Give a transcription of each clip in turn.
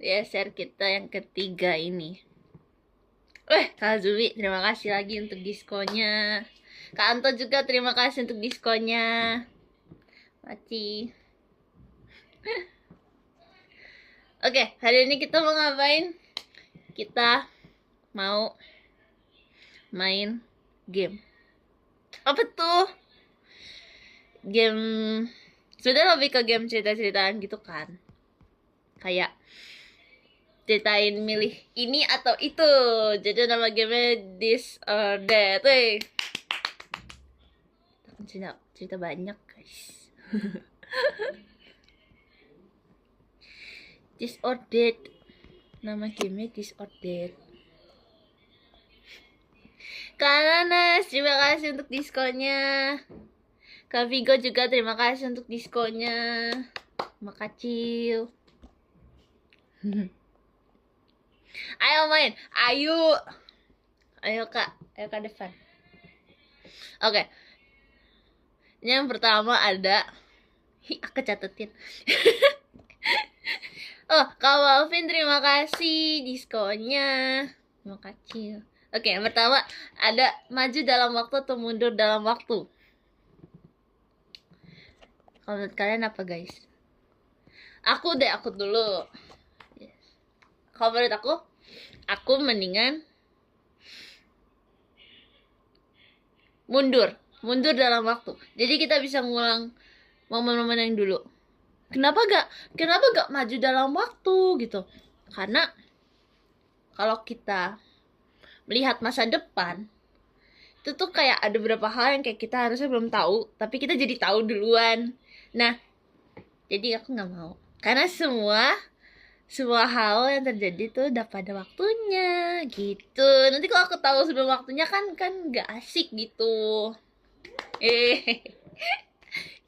Ya, share kita yang ketiga ini. Kak Zumi, terima kasih lagi untuk diskonnya. Kak Anto juga terima kasih untuk diskonnya. Maci. Oke, hari ini kita mau ngapain? Kita mau main game. Apa tuh? Game sudah lebih ke game cerita-ceritaan gitu kan. Kayak ceritain milih ini atau itu. Jadi nama gamenya This or That. Cerita banyak guys. This or That. Nama gamenya This or That. Kananas, terima kasih untuk diskonnya. Kak Vigo juga terima kasih untuk diskonnya. Makasih. Ayo main, ayo kak Devan. Oke. Yang pertama ada, aku catetin. Kak Walvin terima kasih diskonnya. Makasih. Oke, yang pertama ada maju dalam waktu atau mundur dalam waktu. Kalau menurut kalian apa guys? Aku dulu. Kalau menurut aku mendingan mundur dalam waktu. Jadi kita bisa ngulang momen-momen yang dulu. Kenapa gak maju dalam waktu gitu? Karena kalau kita melihat masa depan, itu tuh kayak ada beberapa hal yang kayak kita harusnya belum tahu, tapi kita jadi tahu duluan. Nah, jadi aku nggak mau. Karena semua hal yang terjadi tuh udah pada waktunya gitu. Nanti kalau aku tahu sebelum waktunya kan nggak asik gitu.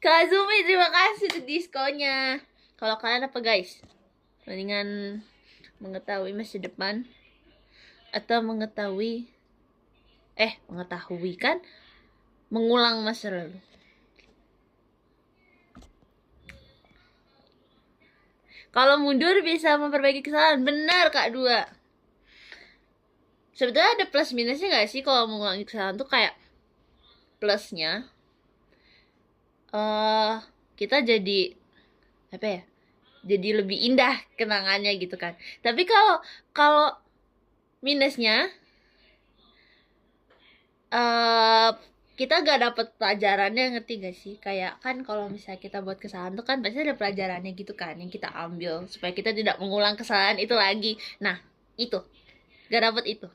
Kak Zumi terima kasih untuk diskonnya. Kalau kalian apa guys? Mendingan mengetahui masa depan atau mengetahui kan mengulang masa lalu. Kalau mundur bisa memperbaiki kesalahan. Benar Kak Dua. Sebetulnya ada plus minusnya gak sih kalau mengulangi kesalahan tuh? Kayak plusnya kita jadi jadi lebih indah kenangannya gitu kan. Tapi kalau minusnya kita gak dapet pelajarannya, ngerti gak sih? Kayak kan kalau misalnya kita buat kesalahan tuh kan pasti ada pelajarannya gitu kan yang kita ambil supaya kita tidak mengulang kesalahan itu lagi. Nah, itu gak dapet itu.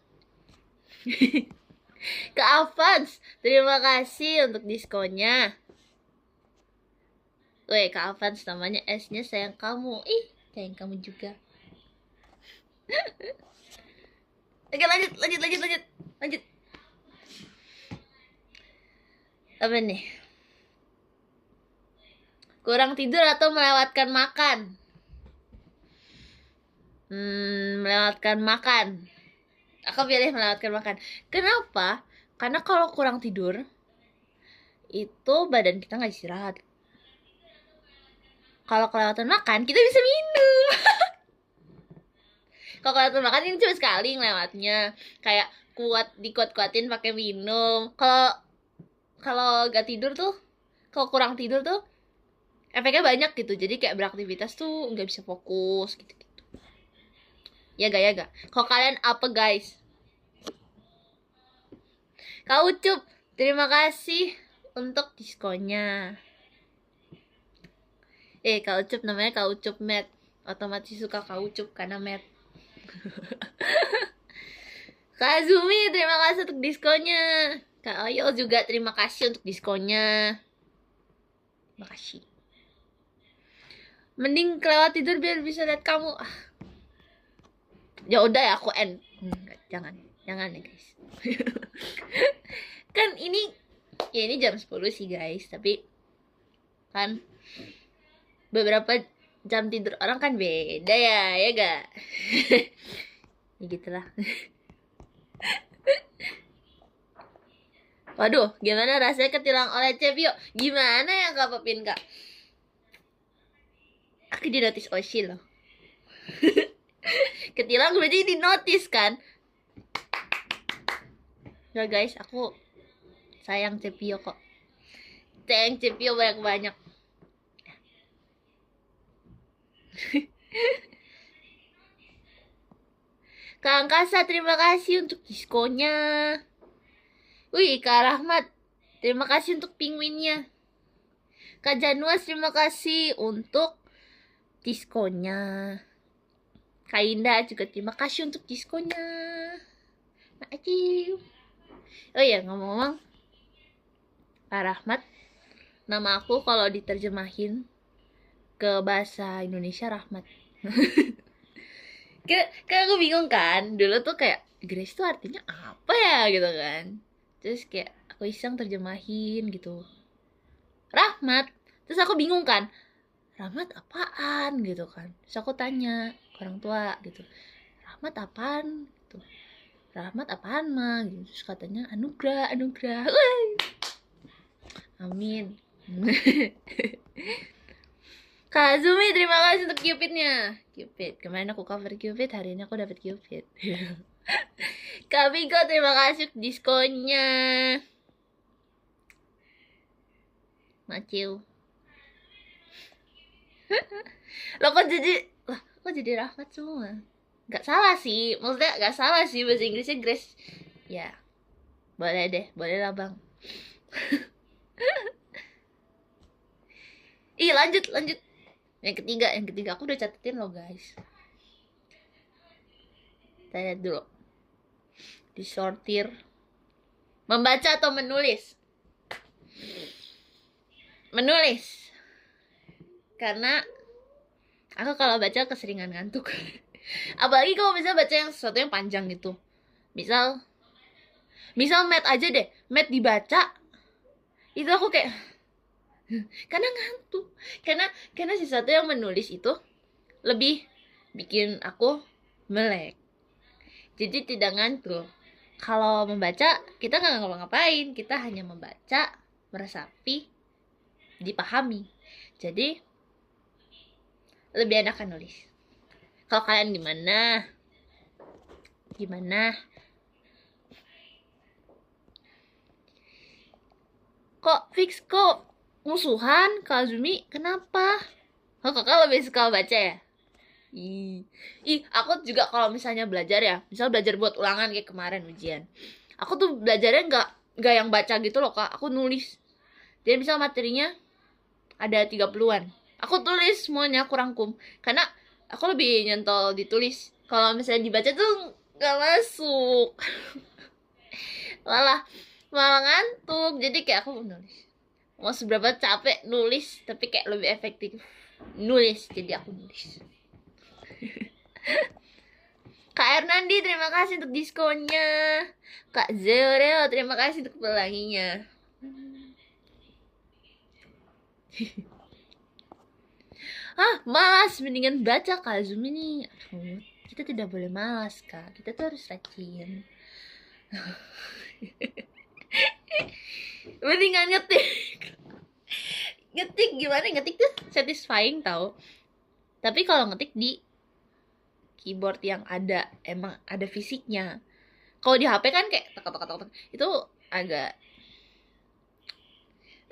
Ke Avans, terima kasih untuk diskonnya. Kak Avans namanya S-nya sayang kamu. Sayang kamu juga. Oke, lanjut. Apa nih? Kurang tidur atau melewatkan makan? Melewatkan makan. Aku pilih melewatkan makan. Kenapa? Karena kalau kurang tidur itu badan kita nggak istirahat. Kalau kelewatan makan kita bisa minum. Kalau kelewatan makan ini cuma sekali ngelewatnya. Kayak dikuat-kuatin pakai minum. Kalau nggak tidur tuh, kalau kurang tidur tuh efeknya banyak gitu. Jadi kayak beraktivitas tuh nggak bisa fokus gitu. Ya gak? Kalau kalian apa guys? Kak Ucup, terima kasih untuk diskonnya. Kak Ucup namanya Kak Ucup Matt. Otomatis suka Kak Ucup karena Matt. Kak Zumi, terima kasih untuk diskonnya. Kak Oyo juga terima kasih untuk diskonnya. Makasih. Mending kelewat tidur biar bisa lihat kamu. Ya udah ya aku end. Jangan ya guys. Kan ini jam 10 sih guys, tapi kan beberapa jam tidur orang kan beda ya gak? Ya gitulah. Waduh, gimana rasanya ketilang oleh Cepio? Gimana ya Kak Pepin Kak? Aku di notice Oshi loh. Ketilang berarti di notice kan. Ya guys, aku sayang Cepio kok. Sayang Cepio banyak-banyak. Kak Angkasa, terima kasih untuk diskonya. Wih, Kak Rahmat, terima kasih untuk penguinnya. Kak Januas, terima kasih untuk diskonya. Kak Indah juga terima kasih untuk diskonya. Makasih. Oh iya, ngomong-ngomong, Kak Rahmat, nama aku kalau diterjemahin ke bahasa Indonesia Rahmat. Kayak aku bingung kan, dulu tuh kayak Grace tuh artinya apa ya gitu kan. Terus kayak aku iseng terjemahin gitu, Rahmat. Terus aku bingung kan, Rahmat apaan gitu kan. Terus aku tanya ke orang tua gitu, Rahmat apaan gitu. Rahmat apaan mah gitu. Terus katanya anugerah. Wah, amin. Kak Zumi, terima kasih untuk Cupidnya. Cupid, kemarin aku cover Cupid, hari ini aku dapat Cupid. Kak Vigo, terima kasih untuk diskonnya. Maciu. Lo kok jadi Rahmat semua? Gak salah sih, maksudnya gak salah sih, bahasa Inggrisnya Grace. Ya, boleh deh, boleh lah bang. Ih, lanjut. Yang ketiga aku udah catetin loh guys. Kita lihat dulu. Disortir. Membaca atau menulis? Menulis. Karena aku kalau baca keseringan ngantuk. Apalagi kalau misalnya baca yang sesuatu yang panjang gitu. Misal math aja deh. Math dibaca, itu aku kayak karena ngantuk. Karena sesuatu yang menulis itu lebih bikin aku melek. Jadi tidak ngantuk. Kalau membaca, kita nggak ngapa-ngapain. Kita hanya membaca, meresapi, dipahami. Jadi lebih enakan nulis. Kalau kalian gimana? Kok musuhan Kak Azumi? Kenapa? Kakak lebih suka baca ya? Aku juga kalau misalnya belajar ya, misal belajar buat ulangan kayak kemarin ujian, aku tuh belajarnya nggak yang baca gitu loh kak, aku nulis. Jadi misal materinya ada 30-an, aku tulis semuanya, aku rangkum. Karena aku lebih nyentol ditulis. Kalau misalnya dibaca tuh nggak masuk. malah ngantuk. Jadi kayak aku nulis. Mau seberapa capek nulis, tapi kayak lebih efektif nulis, jadi aku nulis. Kak Ernandi, terima kasih untuk diskonnya. Kak Zorel, terima kasih untuk pelanginya. Malas, mendingan baca Kak Zoom ini. Kita tidak boleh malas Kak, kita tuh harus rajin. Mendingan ngetik gimana? Ngetik tuh satisfying tau. Tapi kalau ngetik di keyboard yang emang ada fisiknya. Kalau di HP kan kayak tek, itu agak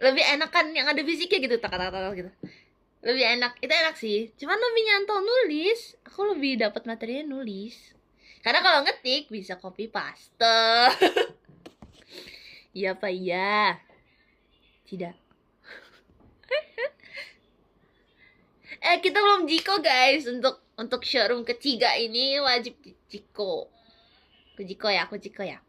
lebih enakan yang ada fisiknya gitu, tek gitu. Lebih enak, itu enak sih. Cuman lebih nyantol nulis. Aku lebih dapat materinya nulis. Karena kalau ngetik bisa copy paste. Iya apa iya? Tidak. Kita belum Jiko guys. Untuk showroom ketiga ini wajib Jiko. Aku Jiko ya.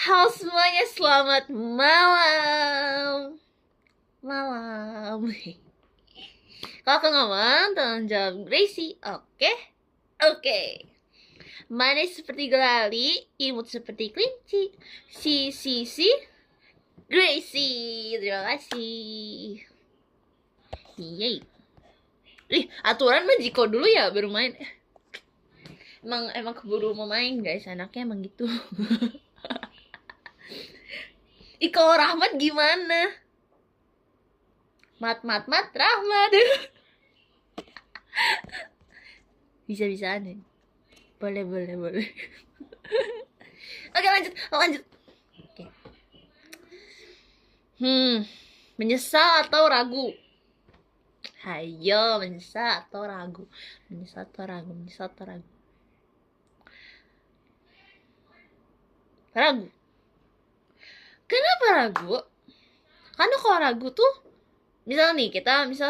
Halo semuanya, selamat malam. Kalau aku ngomong, tolong jawab Gracie. Oke. Manis seperti gulali, imut seperti kelinci. Si Gracie. Terima kasih. Yeay. Aturan mah Jiko dulu ya baru main. Emang keburu mau main guys, anaknya emang gitu. Kalau Rahmat gimana? Mat Rahmat. Bisa-bisaan ya. Boleh. Oke, lanjut. Oke. Menyesal atau ragu? Hayo, menyesal atau ragu? Ragu. Kenapa ragu? Karena kalau ragu tuh, misal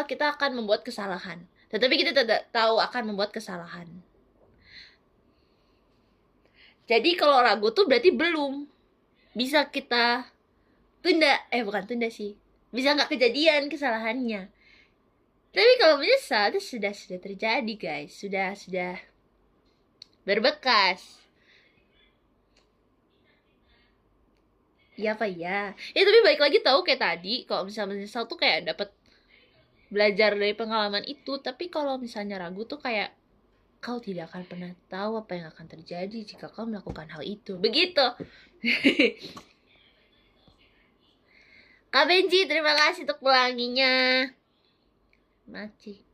kita akan membuat kesalahan, tetapi kita tidak tahu akan membuat kesalahan. Jadi kalau ragu tuh berarti belum bisa kita tunda, bukan tunda sih, bisa nggak kejadian kesalahannya. Tapi kalau menyesal itu sudah terjadi guys, sudah berbekas. Ya apa ya? Ya tapi balik lagi tahu kayak tadi, kalau misalnya menyesal tuh kayak dapat belajar dari pengalaman itu. Tapi kalau misalnya ragu tuh kayak kau tidak akan pernah tahu apa yang akan terjadi jika kau melakukan hal itu. Begitu. Kak Benji, terima kasih untuk pelanginya. Mati.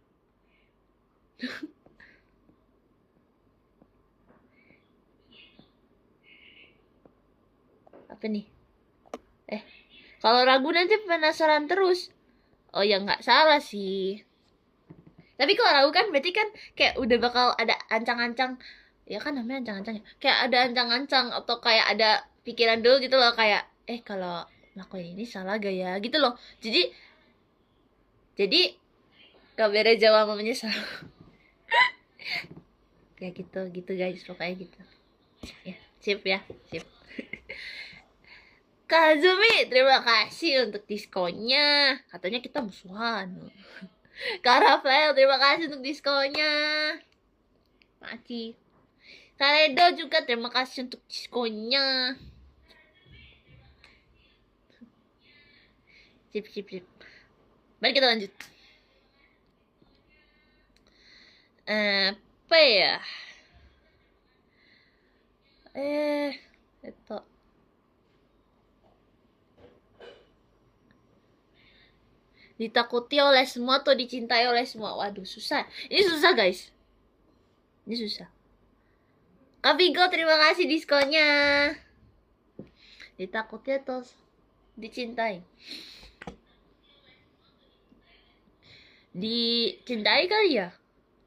Apa nih? Kalau ragu nanti penasaran terus. Oh ya nggak salah sih. Tapi kalau ragu kan berarti kan kayak udah bakal ada ancang-ancang. Ya kan namanya ancang-ancang ya. Kayak ada ancang-ancang atau kayak ada pikiran dulu gitu loh, kayak kalau ngelakuin ini salah gak ya gitu loh. Jadi gak beda jauh sama menyesal. Ya gitu guys, pokoknya gitu. Ya, sip. Kak Azumi, terima kasih untuk diskonnya. Katanya kita musuhan. Kak Rafael, terima kasih untuk diskonnya. Makasih. Kak Redo juga terima kasih untuk diskonnya. Sip. Mari kita lanjut. Apa ya? Itu. Ditakuti oleh semua atau dicintai oleh semua? Waduh, susah. Ini susah, guys. Ini susah. Kak Vigo, terima kasih diskonnya. Ditakuti atau dicintai? Dicintai kali ya?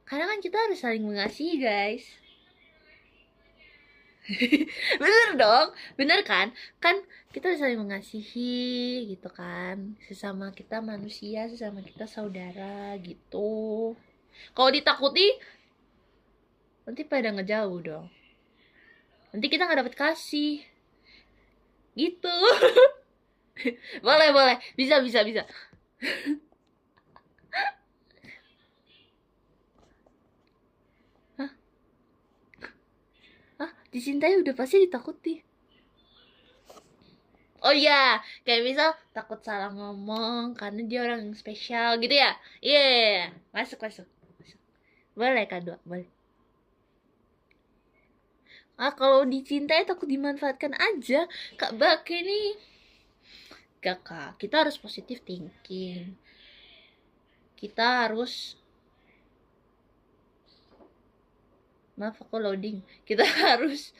Karena kan kita harus saling mengasihi, guys. Bener dong, bener kan? Kan kita saling mengasihi gitu kan, sesama kita manusia, sesama kita saudara gitu. Kalau ditakuti nanti pada ngejauh dong, nanti kita nggak dapet kasih gitu. boleh bisa. Dicintai udah pasti ditakuti. Oh iya, kayak misal takut salah ngomong karena dia orang yang spesial gitu ya. Iya, masuk. Boleh Kak, boleh. Kalau dicintai takut dimanfaatkan aja. Kak Bak ini gak Kak, kita harus positive thinking. Kita harus maaf aku loading. Kita harus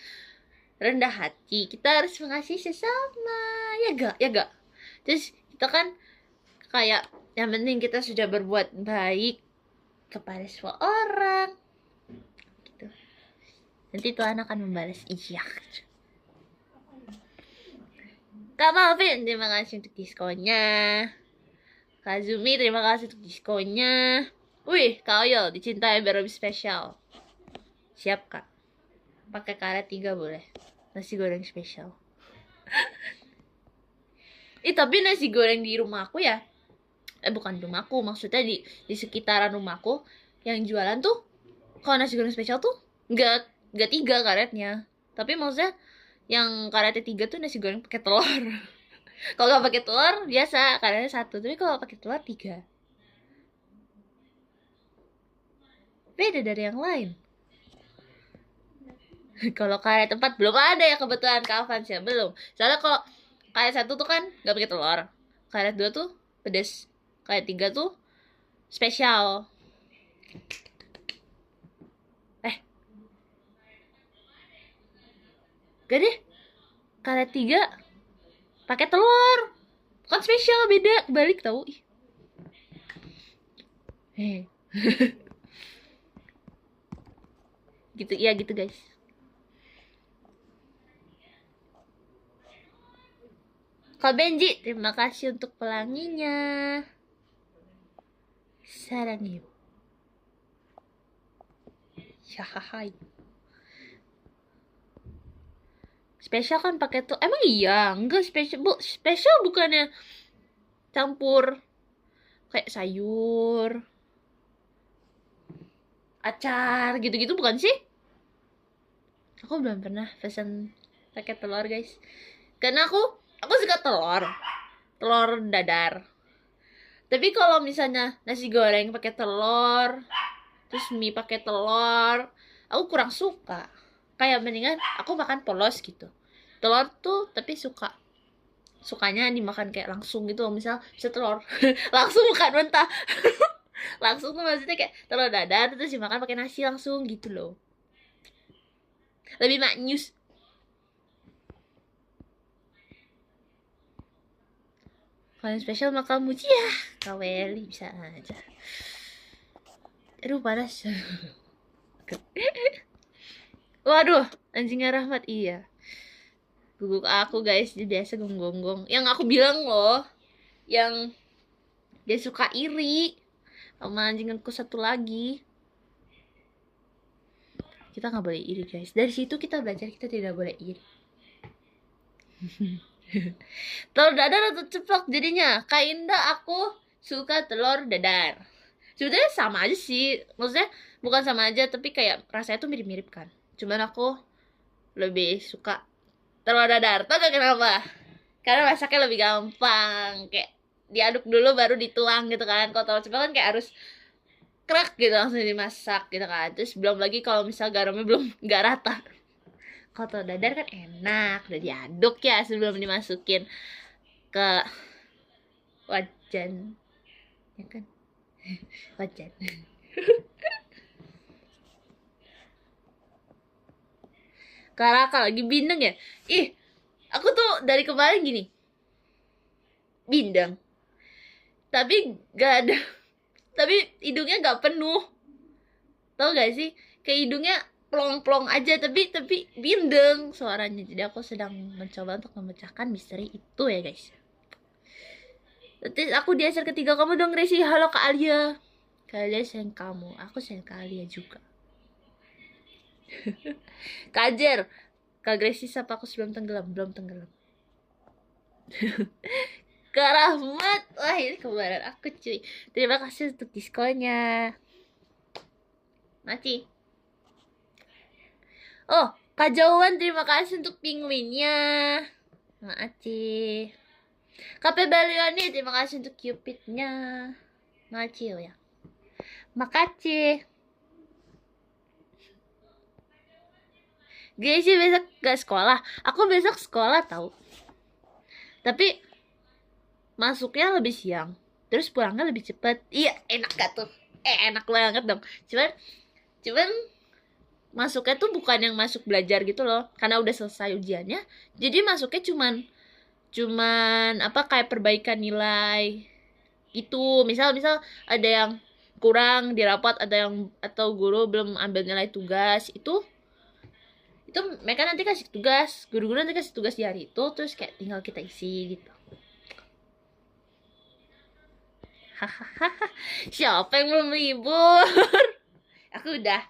rendah hati, kita harus mengasihi sesama, ya gak? Terus kita kan kayak yang penting kita sudah berbuat baik kepada semua orang gitu. Nanti Tuhan akan membalas iya. Kak Malvin, terima kasih untuk diskonnya. Kak Zumi, terima kasih untuk diskonnya. Wih, Kak Oyol, dicintai biar lebih spesial. Siap Kak. Pakai karet 3 boleh. Nasi goreng spesial. Tapi nasi goreng di rumahku ya, bukan rumahku, maksudnya di sekitaran rumahku yang jualan tuh, kalau nasi goreng spesial tuh nggak 3 karetnya, tapi maksudnya yang karetnya 3 tuh nasi goreng pakai telur. Kalau nggak pakai telur biasa karetnya 1, tapi kalau pakai telur 3. Beda dari yang lain. Kalau karet 4 belum ada ya kebetulan Kak Avans ya, belum. Soalnya kalau karet 1 tuh kan nggak pakai telur, karet 2 tuh pedes, karet 3 tuh spesial. Gak deh, kalian 3 pakai telur. Bukan spesial, beda, balik tau. Gitu ya, gitu guys. Kak Benji, terima kasih untuk pelanginya. Sarang yuk. Syahai. Spesial kan pakai tuh. Emang iya, enggak spesial. Spesial bukannya campur kayak sayur, acar gitu-gitu bukan sih? Aku belum pernah pesan pakai telur guys. Karena aku suka telur dadar. Tapi kalau misalnya nasi goreng pakai telur, terus mie pakai telur, aku kurang suka. Kayak mendingan aku makan polos gitu. Telur tuh tapi sukanya dimakan kayak langsung gitu. Misal telur langsung makan mentah. Langsung tuh maksudnya kayak telur dadar terus dimakan pakai nasi langsung gitu loh. Lebih maknyus. Kalau yang spesial makan muci ya kaweli bisa aja. Aduh panas. Waduh, anjingnya Rahmat, iya. Guguk aku guys, dia biasa gonggong-gonggong. Yang aku bilang loh, yang dia suka iri sama anjingku satu lagi. Kita nggak boleh iri guys. Dari situ kita belajar kita tidak boleh iri. Telur dadar atau ceplok jadinya? Kak Indah, aku suka telur dadar. Sebetulnya sama aja sih. Maksudnya bukan sama aja, tapi kayak rasanya tuh mirip-mirip kan. Cuman aku lebih suka telur dadar. Tau gak kenapa? Karena masaknya lebih gampang. Kayak diaduk dulu baru dituang gitu kan. Kalau telur ceplok kan kayak harus krek gitu langsung dimasak gitu kan. Terus belum lagi kalau misal garamnya belum nggak rata. Kalau telur dadar kan enak, udah diaduk ya sebelum dimasukin ke wajan, ya kan? Wajan. Karaka lagi bindeng ya? Ih, aku tuh dari kemarin gini, bindeng. Tapi gak ada, tapi hidungnya gak penuh. Tau gak sih? Kayak hidungnya plong-plong aja, tapi bindeng suaranya. Jadi aku sedang mencoba untuk memecahkan misteri itu ya guys. Terus aku di SR ketiga kamu dong Resi. Halo Kak Alia. Kak Alia sayang kamu, aku sayang Kak Alia juga. Kak Ajer, Kak Gracie sapa aku sebelum tenggelam. Belum tenggelam. Kak Rahmat, wah ini kembaran aku cuy. Terima kasih untuk diskonnya. Maci. Oh, Kak Jawan terima kasih untuk penguinnya. Maci. Kak Pebalioni terima kasih untuk cupidnya. Maci oh ya. Makasih. Gracie besok gak sekolah. Aku besok sekolah tau. Tapi masuknya lebih siang. Terus pulangnya lebih cepet. Iya, enak gak tuh? Enak banget dong. Cuman masuknya tuh bukan yang masuk belajar gitu loh. Karena udah selesai ujiannya. Jadi masuknya cuman apa kayak perbaikan nilai. Itu misal ada yang kurang di rapat, atau guru belum ambil nilai tugas, itu mereka nanti kasih tugas, guru-guru nanti kasih tugas di hari itu, terus kayak tinggal kita isi gitu. Hahaha, siapa yang belum libur? Aku udah.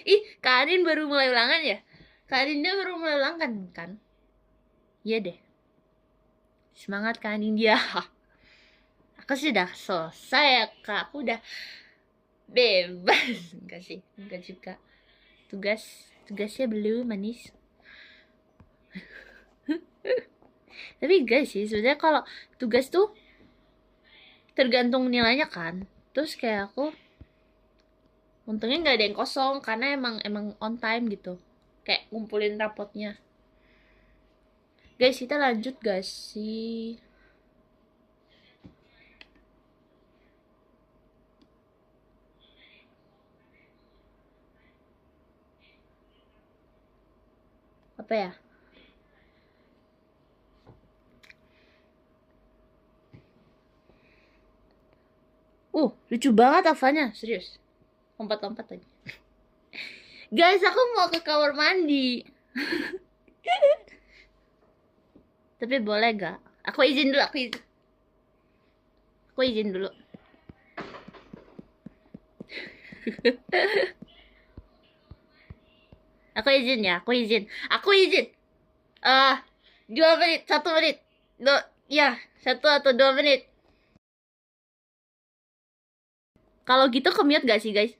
Ih, Karin baru mulai ulangan ya? Karin dia baru mulai ulangan kan? Iya deh. Semangat Karin dia. Aku sudah selesai ya kak, aku udah bebas. Enggak sih, enggak juga. Tugasnya belum manis. Tapi guys sih sebenarnya kalau tugas tuh tergantung nilainya kan. Terus kayak aku untungnya nggak ada yang kosong karena emang on time gitu, kayak ngumpulin rapotnya. Guys kita lanjut gak sih? Apa ya? Lucu banget Avanya, serius. Lompat-lompat lagi. Guys, aku mau ke kamar mandi. Tapi boleh gak? Aku izin dulu, Aku izin dulu. Aku izin ya, aku izin. 2 menit, 1 menit. Ya, 1 atau 2 menit. Kalau gitu ke-mute gak sih, guys?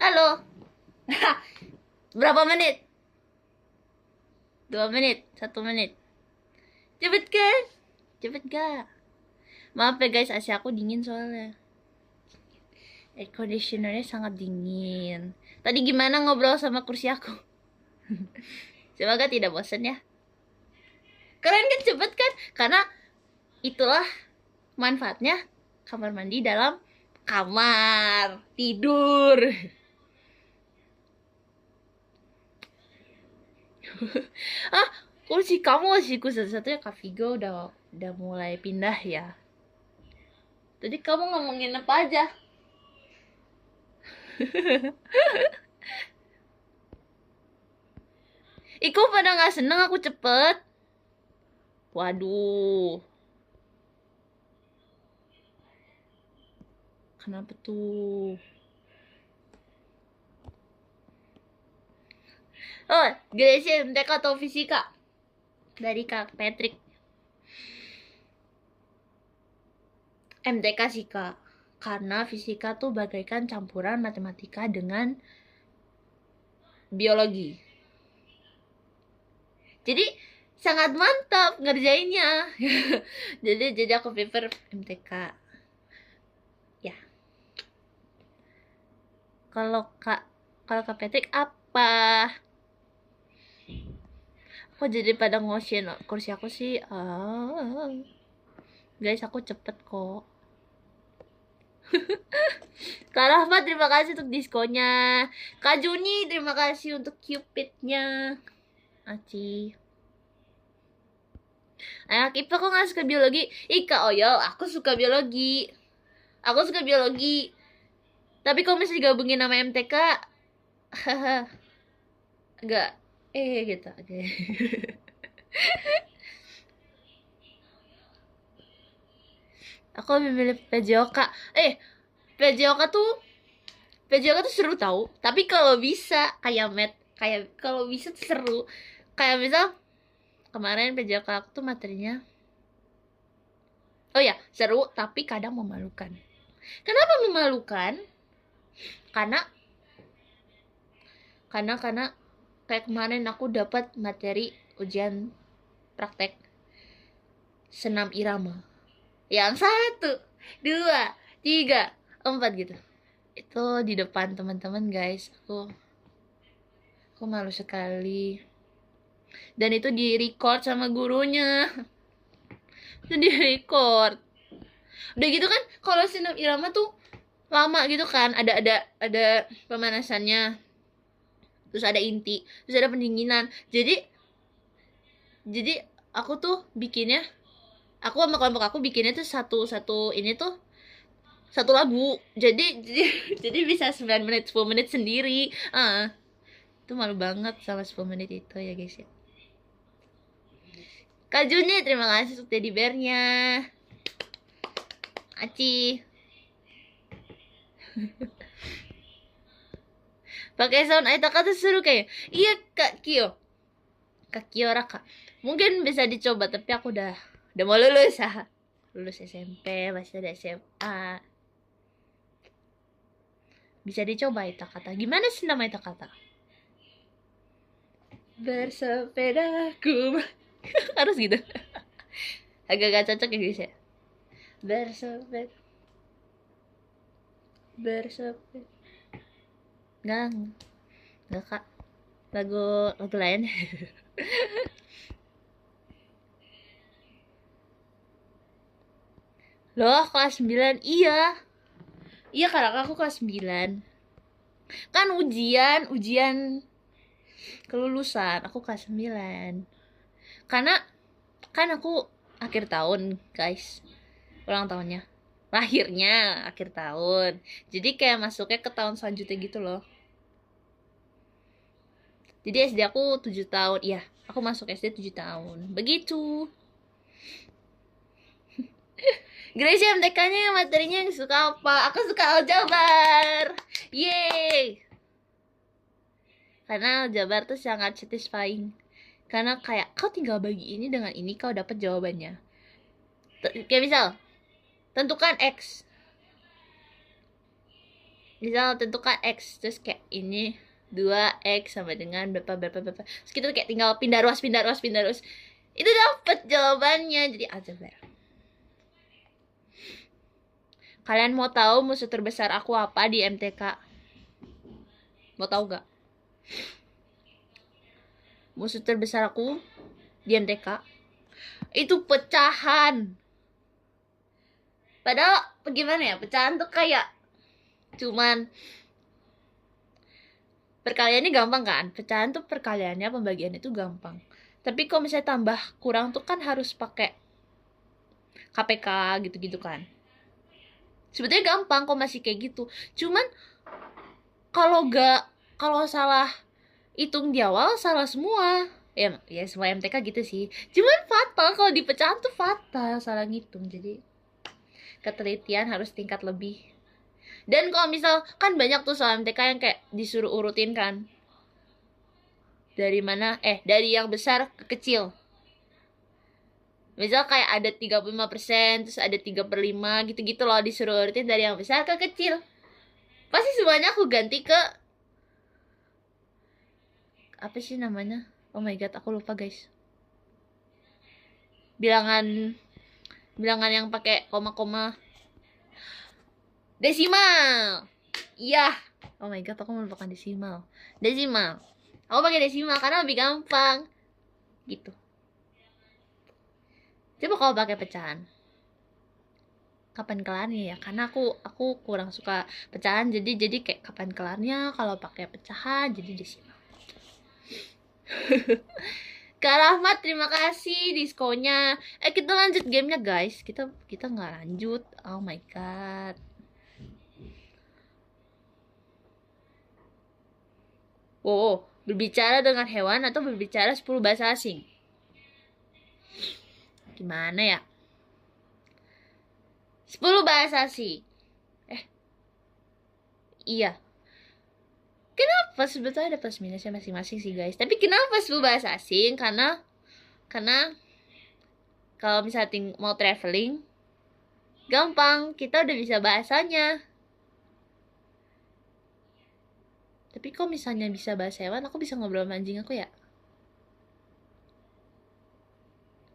Halo. Berapa menit? 2 menit, 1 menit. Cepet kan? Cepet gak? Maaf ya guys, AC aku dingin soalnya. Air conditionernya sangat dingin. Tadi gimana ngobrol sama kursi aku? Semoga tidak bosan ya. Keren kan, cepet kan? Karena itulah manfaatnya kamar mandi dalam kamar tidur. Kursi kamu kursiku satu-satunya Kak Vigo udah mulai pindah ya. Tadi kamu ngomongin apa aja? Iku pada nggak seneng aku cepet. Waduh. Kenapa tuh? Oh, Gracie MTK atau Fisika? Dari Kak Patrick. MTK sih Kak. Karena fisika tuh bagaikan campuran matematika dengan biologi. Jadi sangat mantap ngerjainnya. jadi aku prefer MTK. Ya. Kalau Kak Patrick apa? Kok jadi pada ngosin kursi aku sih? Guys, aku cepet kok. Kak Rahmat, terima kasih untuk diskonnya. Kak Juni, terima kasih untuk cupidnya. Aci. Anak IPA kok gak suka biologi? Ih Kak Oyo, aku suka biologi. Tapi kalau misalnya digabungin nama MTK, agak gitu. Okay. Aku lebih milih PJOK. PJOK tuh seru tau. Tapi kalau bisa kalau bisa tuh seru. Kayak misal kemarin PJOK aku tuh materinya, oh ya, seru tapi kadang memalukan. Kenapa memalukan? Karena kayak kemarin aku dapat materi ujian praktek senam irama. Yang 1, 2, 3, 4 gitu. Itu di depan teman-teman guys. Aku malu sekali. Dan itu di record sama gurunya. Itu di record. Udah gitu kan, kalau senam irama tuh lama gitu kan, ada pemanasannya, terus ada inti, terus ada pendinginan. Jadi aku tuh bikinnya, aku sama kelompok aku bikinnya tuh satu ini tuh satu lagu. Jadi bisa 9 menit 10 menit sendiri. Itu malu banget sama 10 menit itu ya guys ya. Kak Juni, terima kasih untuk teddy bear-nya. Aci. Pakai sound Aitaka tuh seru kayak. Iya Kak Kyo. Kakiora Kak. Mungkin bisa dicoba, tapi aku udah mau lulus ya. Lulus SMP, masih ada SMA. Bisa dicoba itu kata. Gimana sih nama itu kata? Bersepedaku. Harus gitu. Agak-agak cocok ya guys ya. Bersepeda. Enggak Kak. Lagu lain. Loh, kelas 9. Iya. Iya, karena aku kelas 9. Kan ujian kelulusan aku kelas 9. Karena kan aku akhir tahun, guys. Ulang tahunnya. Lahirnya akhir tahun. Jadi kayak masuknya ke tahun selanjutnya gitu loh. Jadi SD aku 7 tahun. Iya, aku masuk SD 7 tahun. Begitu. Gracie MTK-nya materinya yang suka apa? Aku suka aljabar. Yeay. Karena aljabar tuh sangat satisfying. Karena kayak kau tinggal bagi ini dengan ini kau dapat jawabannya. Kayak misal tentukan X. Misal tentukan X terus kayak ini 2X sama dengan berapa. Terus kita kayak tinggal pindah ruas. Itu dapat jawabannya. Jadi aljabar. Kalian mau tahu musuh terbesar aku apa di MTK? Mau tahu gak? Musuh terbesar aku di MTK itu pecahan. Padahal bagaimana ya, pecahan tuh kayak cuman perkaliannya gampang kan? Pecahan tuh perkaliannya, pembagiannya tuh gampang. Tapi kalau misalnya tambah kurang tuh kan harus pakai KPK gitu-gitu kan. Sebetulnya gampang kok masih kayak gitu. Cuman kalau salah hitung di awal salah semua. Ya semua MTK gitu sih. Cuman fatal kalau di pecahan tuh fatal salah ngitung. Jadi ketelitian harus tingkat lebih. Dan kalau misal kan banyak tuh soal MTK yang kayak disuruh urutin kan. Dari mana? Dari yang besar ke kecil. Misal kayak ada 35%, terus ada 3/5 gitu-gitu loh, disuruh urutin dari yang besar ke kecil. Pasti semuanya aku ganti ke apa sih namanya? Oh my god, aku lupa guys. Bilangan yang pakai koma-koma. Desimal. Iya. Oh my god, aku melupakan desimal. Aku pakai desimal karena lebih gampang. Gitu. Coba kalau pakai pecahan. Kapan kelarnya ya? Karena aku kurang suka pecahan, jadi kayak kapan kelarnya kalau pakai pecahan jadi desimal. Kak Rahmat, terima kasih diskonnya. Kita lanjut gamenya guys. Kita nggak lanjut. Oh my god. Wow, berbicara dengan hewan atau berbicara 10 bahasa asing? Gimana ya? 10 bahasa asing. Iya. Kenapa sebetulnya ada plus minusnya masing-masing sih guys. Tapi kenapa 10 bahasa asing? Karena kalau misalnya mau traveling gampang, kita udah bisa bahasanya. Tapi kok misalnya bisa bahasa hewan, aku bisa ngobrol sama anjing aku ya?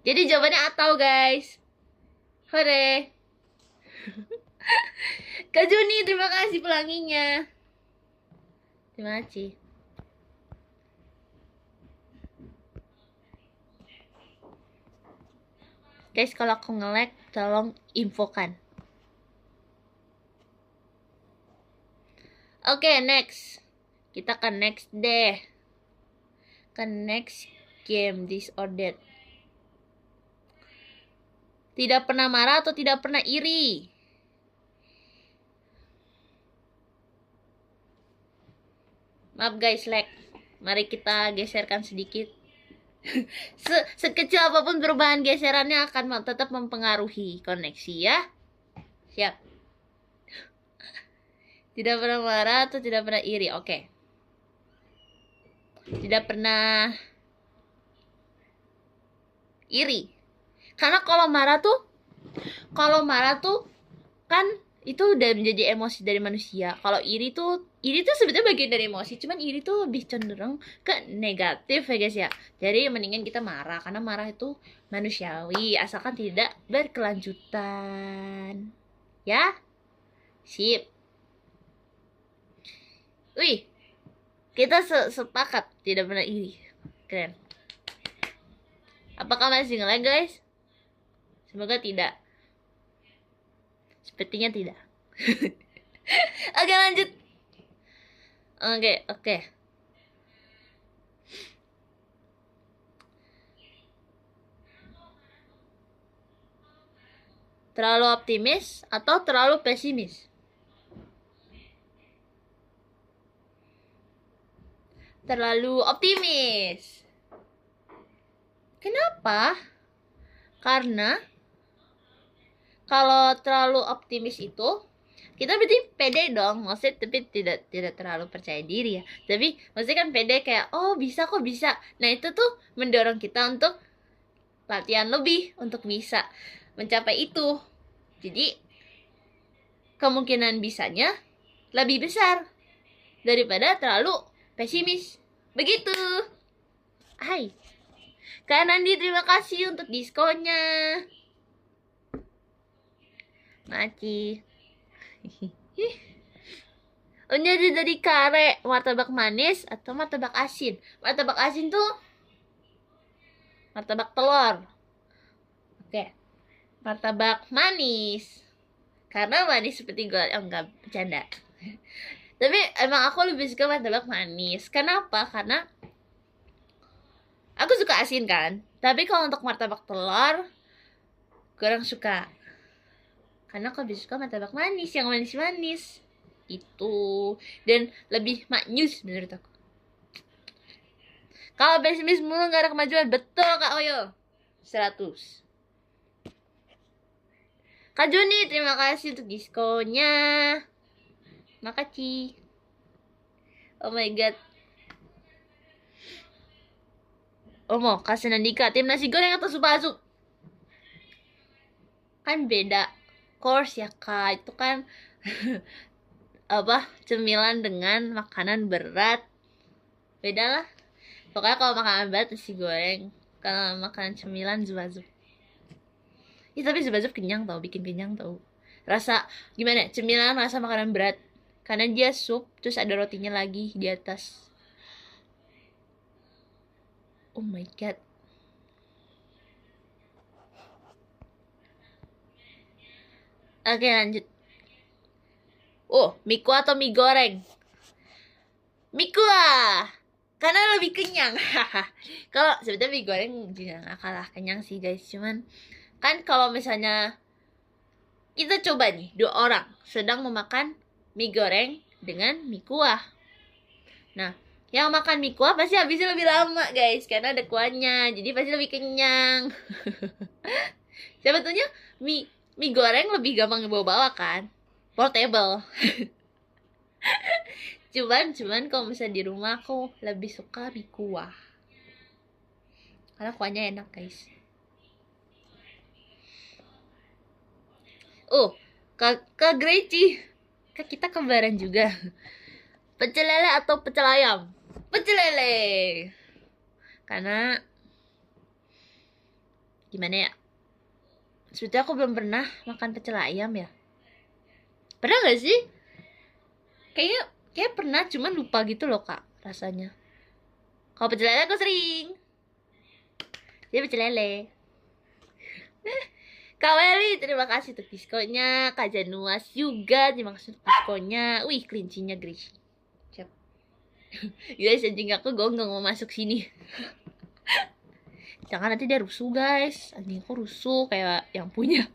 Jadi jawabannya atau guys. Hore. Kak Juni, terima kasih pelanginya. Terima kasih. Guys, kalau aku nge-lag, tolong infokan. Oke, next. Kita ke next deh. Ke next game, this or that. Tidak pernah marah atau tidak pernah iri? Maaf guys, lag. Mari kita geserkan sedikit. Sekecil apapun perubahan geserannya akan tetap mempengaruhi koneksi ya. Siap. Tidak pernah marah atau tidak pernah iri? Oke. Tidak pernah iri. Karena kalau marah tuh kan itu udah menjadi emosi dari manusia. Kalau iri tuh sebetulnya bagian dari emosi, cuman iri tuh lebih cenderung ke negatif ya guys ya. Jadi mendingan kita marah karena marah itu manusiawi asalkan tidak berkelanjutan. Ya? Sip. Wih, kita sepakat tidak pernah iri. Keren. Apakah masih nge-lag guys? Semoga tidak. Sepertinya tidak. Oke lanjut. Oke. Terlalu optimis atau terlalu pesimis? Terlalu optimis. Kenapa? Karena kalau terlalu optimis itu kita berarti pede dong, maksudnya tapi tidak terlalu percaya diri ya. Tapi maksudnya kan pede kayak oh bisa kok bisa. Nah itu tuh mendorong kita untuk latihan lebih untuk bisa mencapai itu. Jadi kemungkinan bisanya lebih besar daripada terlalu pesimis. Begitu. Hai. Kak Nandi terima kasih untuk diskonnya. Maci. Oh, jadi dari kare, martabak manis atau martabak asin? Martabak asin tuh martabak telur. Oke. Martabak manis. Karena manis seperti gue, enggak bercanda. Tapi emang aku lebih suka martabak manis. Kenapa? Karena aku suka asin kan. Tapi kalau untuk martabak telur kurang suka. Karena aku lebih suka martabak manis yang manis-manis. Itu. Dan lebih maknyus menurut aku. Kalau pesimis mulu gak ada kemajuan. Betul Kak Oyo. 100. Kak Juni terima kasih untuk diskonnya. Makasih. Oh my god. Mau kasih Nandika tim nasi goreng atau sup asup? Kan beda course ya Kak. Itu kan apa cemilan dengan makanan berat. Beda lah. Pokoknya kalau makanan berat nasi goreng, kalau makanan cemilan sup asup. Ya tapi zub kenyang tau, bikin kenyang tau. Rasa gimana? Cemilan rasa makanan berat. Karena dia sup, terus ada rotinya lagi di atas. Oh my god. Oke lanjut. Oh, mie kuah atau mie goreng? Mie kuah. Karena lebih kenyang. Kalau sebetulnya mie goreng juga gak kalah kenyang sih guys. Cuman kan kalau misalnya kita coba nih 2 orang sedang memakan mie goreng dengan mie kuah. Nah, yang makan mie kuah pasti habisnya lebih lama guys karena ada kuahnya. Jadi pasti lebih kenyang. Sebetulnya mie goreng lebih gampang dibawa-bawa kan. Portable. cuman kalau misalnya di rumah aku lebih suka mie kuah. Karena kuahnya enak guys. Oh, Kak Greci. Kak kita kembaran juga. Pecel lele atau pecel ayam? Pecel lele. Karena gimana ya? Sebetulnya aku belum pernah makan pecel ayam ya. Pernah gak sih? Kayak pernah, cuman lupa gitu loh Kak rasanya. Kalau pecel lele aku sering. Jadi pecel lele. Kak Weli, terima kasih untuk diskonnya. Kak Januas juga, terima kasih untuk diskonnya. Wih, kelincinya Gracie. Siap. Guys, anjing aku gonggong mau masuk sini. Jangan nanti dia rusuh guys. Anjing aku rusuh kayak yang punya.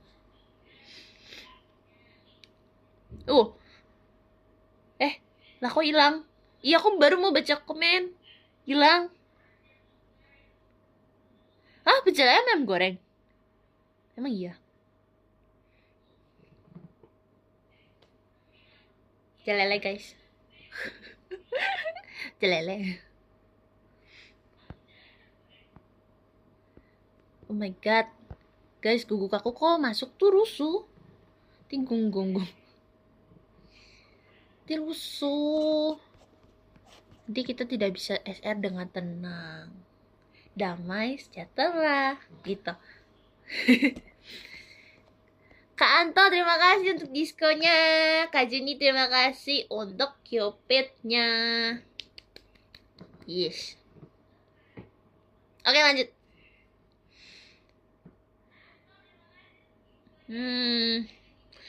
Lah kok hilang? Iya, aku baru mau baca komen. Hilang. Pecel ayam goreng. Emang iya? Pecel lele guys. Pecel lele. Oh my god. Guys, guguk aku kok masuk tuh rusuh. Tinggung. Rusuh. Nanti kita tidak bisa SR dengan tenang. Damai, sejahtera. Gitu. Kak Anto, terima kasih untuk diskonya. Kak Juni, terima kasih untuk Cupidnya. Yes. Oke, lanjut.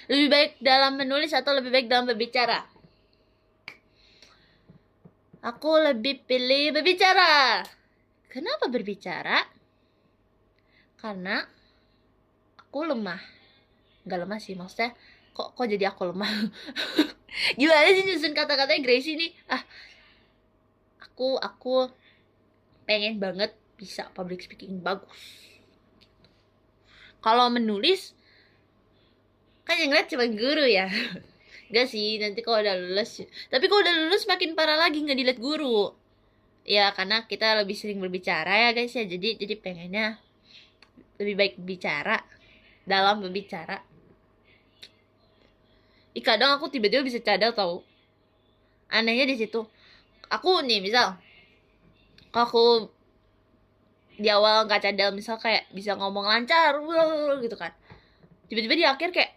Lebih baik dalam menulis atau lebih baik dalam berbicara? Aku lebih pilih berbicara. Kenapa berbicara? Karena aku lemah. Nggak lemah sih, maksudnya kok jadi aku lemah. Gimana sih nyusun kata-katanya Gracie nih? Aku pengen banget bisa public speaking bagus. Kalau menulis kan yang ngeliat cuma guru ya. Enggak sih, nanti kalau udah lulus. Tapi kalau udah lulus makin parah lagi, nggak dilihat guru. Ya karena kita lebih sering berbicara ya guys ya. Jadi pengennya lebih baik bicara dalam berbicara. Kadang aku tiba-tiba bisa cadel tau. Anehnya di situ. Aku nih misal, kalau aku di awal nggak cadel, misal kayak bisa ngomong lancar gitu kan, tiba-tiba di akhir kayak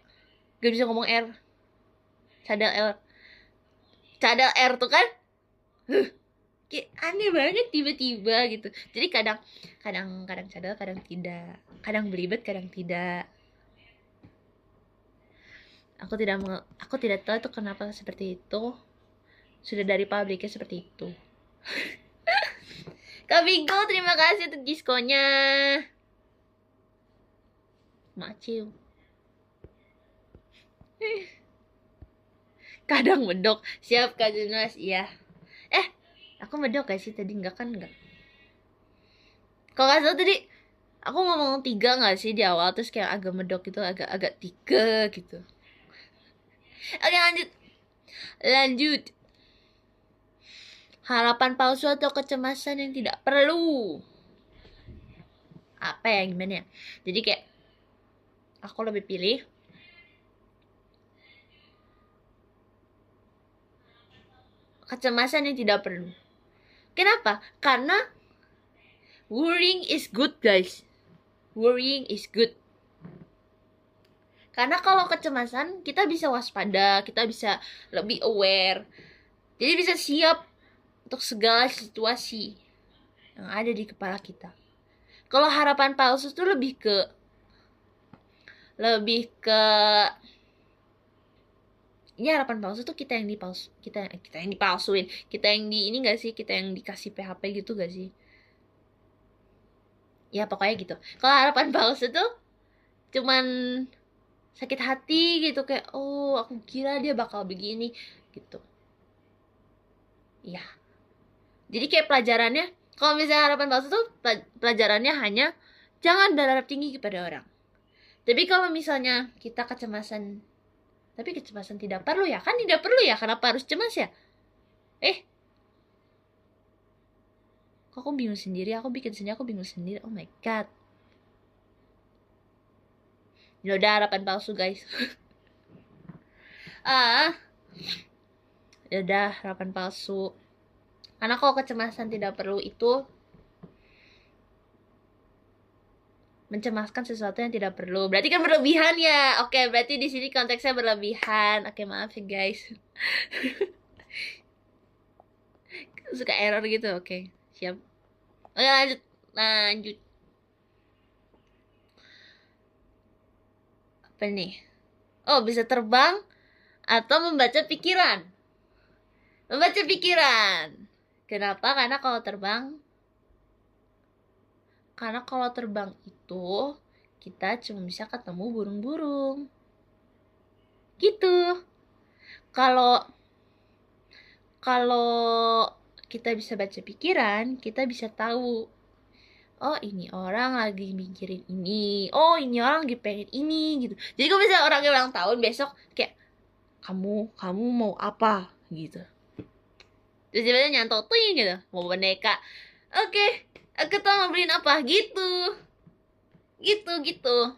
gak bisa ngomong R, cadel R tuh kan, kayak aneh banget tiba-tiba gitu. Jadi kadang cadel, kadang tidak, kadang belibet, kadang tidak. Aku tidak tahu itu kenapa seperti itu. Sudah dari pabriknya seperti itu. Kak Vigo, terima kasih untuk diskonya. Maciu. Kadang medok. Siap Kak Junas, iya. Aku medok gak sih tadi? Enggak kan? Enggak. Kalau gak salah tadi aku ngomong 3 gak sih di awal, terus kayak agak medok gitu, agak 3 gitu. Oke, lanjut. Harapan palsu atau kecemasan yang tidak perlu? Apa ya, gimana ya? Jadi kayak aku lebih pilih kecemasan yang tidak perlu. Kenapa? Karena worrying is good, guys. Worrying is good. Karena kalau kecemasan, kita bisa waspada, kita bisa lebih aware. Jadi bisa siap untuk segala situasi yang ada di kepala kita. Kalau harapan palsu tuh lebih ke ini harapan palsu tuh kita yang dipalsuin, kita yang di ini gak sih, kita yang dikasih PHP gitu gak sih? Ya pokoknya gitu. Kalau harapan palsu tuh cuman sakit hati gitu, kayak oh aku kira dia bakal begini gitu. Ya. Jadi kayak pelajarannya, kalau misalnya harapan palsu tuh pelajarannya hanya jangan berharap tinggi kepada orang. Tapi kalau misalnya kita kecemasan, tapi kecemasan tidak perlu ya, kan tidak perlu ya, kenapa harus cemas ya? Kok aku bingung sendiri, aku bikin sendiri, aku bingung sendiri, oh my god. Ya udah, harapan palsu guys. Ya udah, harapan palsu. Karena kalau kecemasan tidak perlu itu mencemaskan sesuatu yang tidak perlu. Berarti kan berlebihan ya. Oke, berarti di sini konteksnya berlebihan. Oke, maaf ya guys. Suka error gitu. Oke, siap. Oke, lanjut. Apa nih? Oh, bisa terbang atau membaca pikiran. Membaca pikiran. Kenapa? Karena kalau terbang itu kita cuma bisa ketemu burung-burung. Gitu. Kalau kita bisa baca pikiran, kita bisa tahu, oh ini orang lagi mikirin ini, oh ini orang lagi pengen ini gitu. Jadi kalau misalnya orangnya ulang tahun besok, kayak kamu mau apa gitu. Terus tiba-tiba nyantol tuh gitu, mau boneka. Oke, aku tahu mau beliin apa gitu. gitu.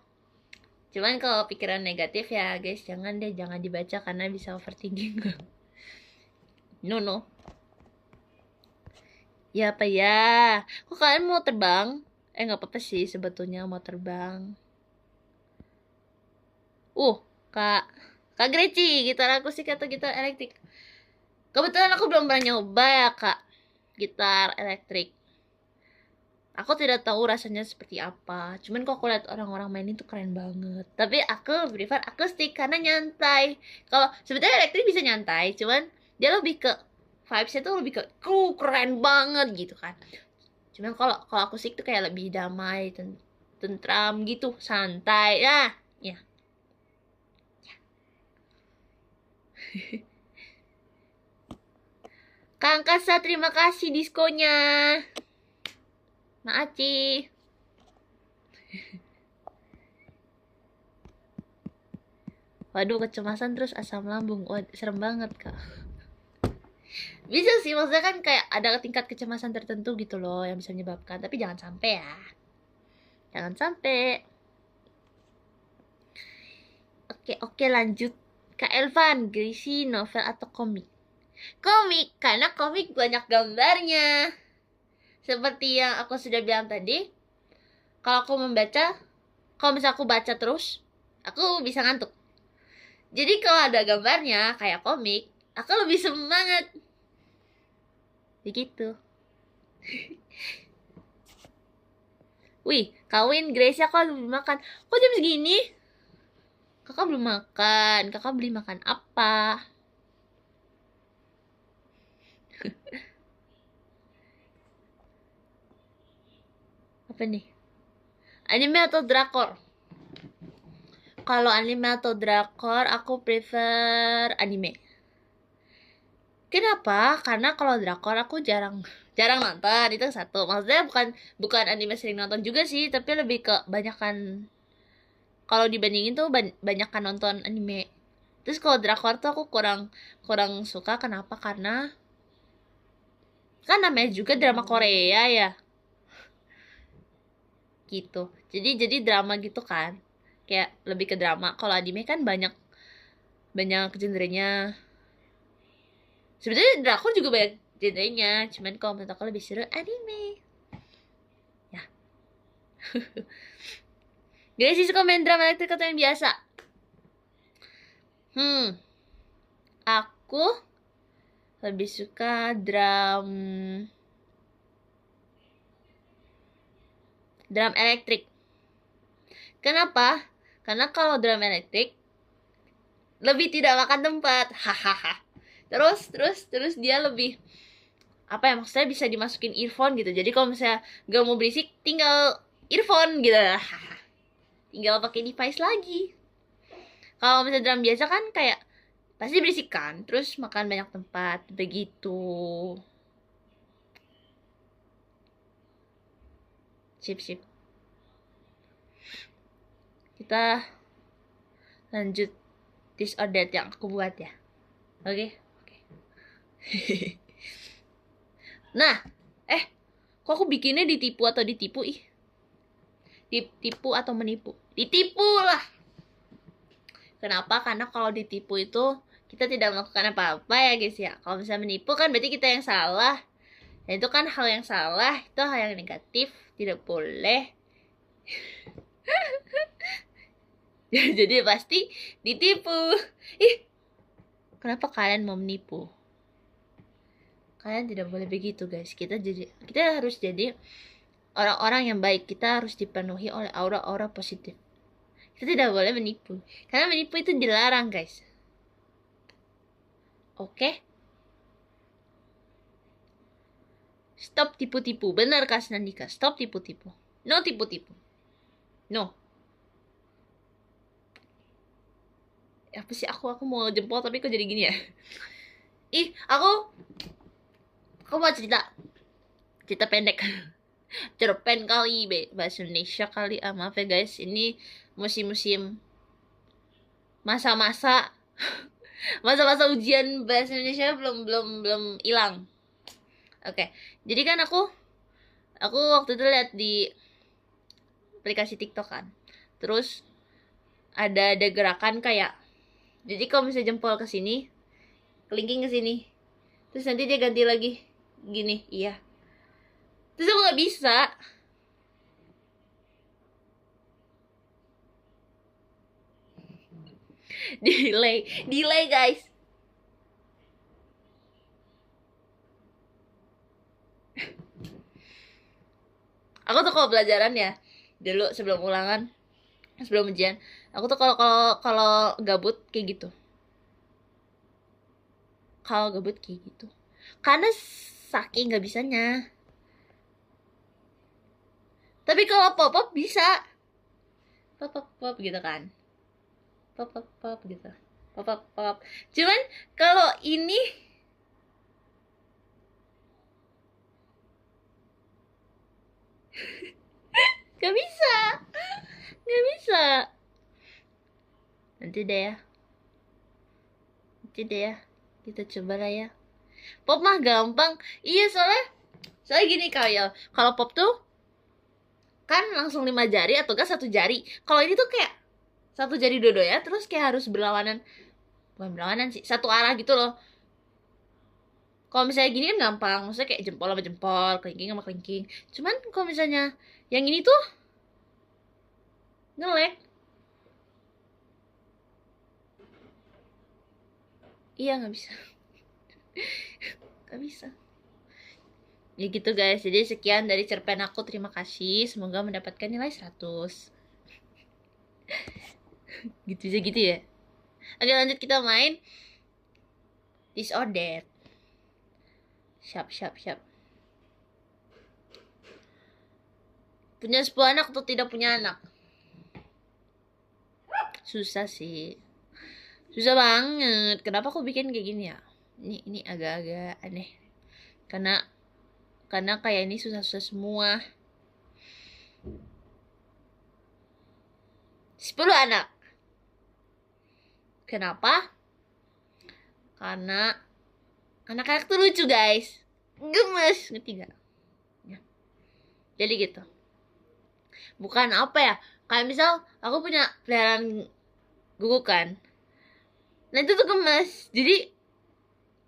Cuman kalau pikiran negatif ya guys, jangan dibaca karena bisa overthinking. No. Ya apa ya? Kok kalian mau terbang? Nggak apa-apa sih sebetulnya mau terbang. Kak Greci, gitar akustik atau gitar elektrik? Kebetulan aku belum pernah nyoba ya kak, gitar elektrik. Aku tidak tahu rasanya seperti apa. Cuman kok aku lihat orang-orang main itu keren banget. Tapi aku prefer akustik karena nyantai. Kalau sebetulnya elektrik bisa nyantai, cuman dia lebih ke vibes-nya tuh lebih ke keren banget gitu kan. Cuman kalau akustik tuh kayak lebih damai, tentram gitu, santai. Ya. Kang Kasa, terima kasih diskonya. Maaci. Waduh, kecemasan terus asam lambung. Wah, serem banget, Kak. Bisa sih, maksudnya kan kayak ada tingkat kecemasan tertentu gitu loh yang bisa menyebabkan. Tapi jangan sampai ya. Jangan sampai. Oke, lanjut. Kak Elvan, Grisi, novel atau komik? Komik, karena komik banyak gambarnya. Seperti yang aku sudah bilang tadi, kalau aku membaca, kalau misalnya aku baca terus, aku bisa ngantuk. Jadi kalau ada gambarnya kayak komik, aku lebih semangat. Begitu. Wih, kawin Grace, aku belum makan. Kok jam segini? Kakak belum makan. Kakak beli makan apa? Apa nih? Anime atau drakor? Kalau anime atau drakor, aku prefer anime. Kenapa? Karena kalau drakor aku jarang nonton, itu satu. Maksudnya bukan anime sering nonton juga sih, tapi lebih ke banyakan, kalau dibandingin tuh banyakan nonton anime. Terus kalau drakor tuh aku kurang suka. Kenapa? Karena kan namanya juga drama Korea ya. Gitu. Jadi drama gitu kan. Kayak lebih ke drama. Kalau anime kan banyak genrenya. Sebetulnya drakor juga banyak genrenya, cuman kalau menurut aku lebih seru anime. Ya. Jadi sih suka main drama elektrik atau yang biasa? Aku lebih suka drum elektrik. Kenapa? Karena kalau drum elektrik lebih tidak makan tempat. Hahaha. Terus dia lebih apa ya, maksudnya bisa dimasukin earphone gitu. Jadi kalau misalnya gak mau berisik, tinggal earphone gitu. Tinggal pakai device lagi. Kalau misalnya drum biasa kan kayak pasti berisik kan, terus makan banyak tempat begitu. Sip. Kita lanjut this or that yang aku buat ya. Oke. Nah, kok aku bikinnya ditipu atau ditipu ih? Ditipu atau menipu? Ditipu lah. Kenapa? Karena kalau ditipu itu kita tidak melakukan apa-apa ya guys ya. Kalau misalnya menipu kan berarti kita yang salah. Dan itu kan hal yang salah, itu hal yang negatif, tidak boleh. Jadi pasti ditipu. Kenapa kalian mau menipu? Kalian tidak boleh begitu guys. Kita harus jadi orang-orang yang baik. Kita harus dipenuhi oleh aura-aura positif. Kita tidak boleh menipu. Karena menipu itu dilarang guys. Oke? Stop tipu-tipu. Benar Kak Nandika. Stop tipu-tipu. No tipu-tipu. No. Apa sih aku mau jempol tapi kok jadi gini ya? Aku mau cerita pendek. Cerpen kali, bahasa Indonesia kali. Maaf ya guys, ini musim masa-masa ujian bahasa Indonesia belum hilang. Oke. Jadi kan aku waktu itu lihat di aplikasi TikTok kan. Terus ada gerakan kayak, jadi kalau misalnya jempol ke sini, kelingking ke sini, terus nanti dia ganti lagi gini, iya. Terus aku nggak bisa. delay guys. Aku tuh kalau pelajaran ya dulu sebelum ulangan, sebelum ujian, aku tuh kalau gabut kayak gitu. Kalau gabut kayak gitu. Karena saking nggak bisanya. Tapi kalau pop-up bisa. Pop gitu kan. Pop gitu. Pop. Cuman kalau ini nggak bisa. Nggak bisa. Nanti deh ya. Kita coba lah ya. Pop mah gampang. Iya, soalnya gini kayak kalau pop tuh kan langsung 5 jari atau enggak 1 jari. Kalau ini tuh kayak 1 jari ya, terus kayak harus berlawanan. Bukan berlawanan sih, satu arah gitu loh. Kalau misalnya gini kan gampang, maksudnya kayak jempol sama jempol, kelingking sama kelingking. Cuman kalau misalnya yang ini tuh nge-lag. Iya, nggak bisa. Nggak bisa. Ya gitu guys, jadi sekian dari cerpen aku, terima kasih, semoga mendapatkan nilai 100. Gitu aja gitu ya. Oke, lanjut kita main This or That. Siap. Punya 10 anak atau tidak punya anak? Susah sih. Susah banget. Kenapa aku bikin kayak gini ya? Ini agak-agak aneh. Karena kayak ini susah-susah semua. 10 anak. Kenapa? Karena anak-anak tuh lucu guys. Gemes, ngerti gak? Ya. Jadi gitu. Bukan apa ya, kayak misal aku punya peliharaan guguk kan. Nah itu tuh gemes. Jadi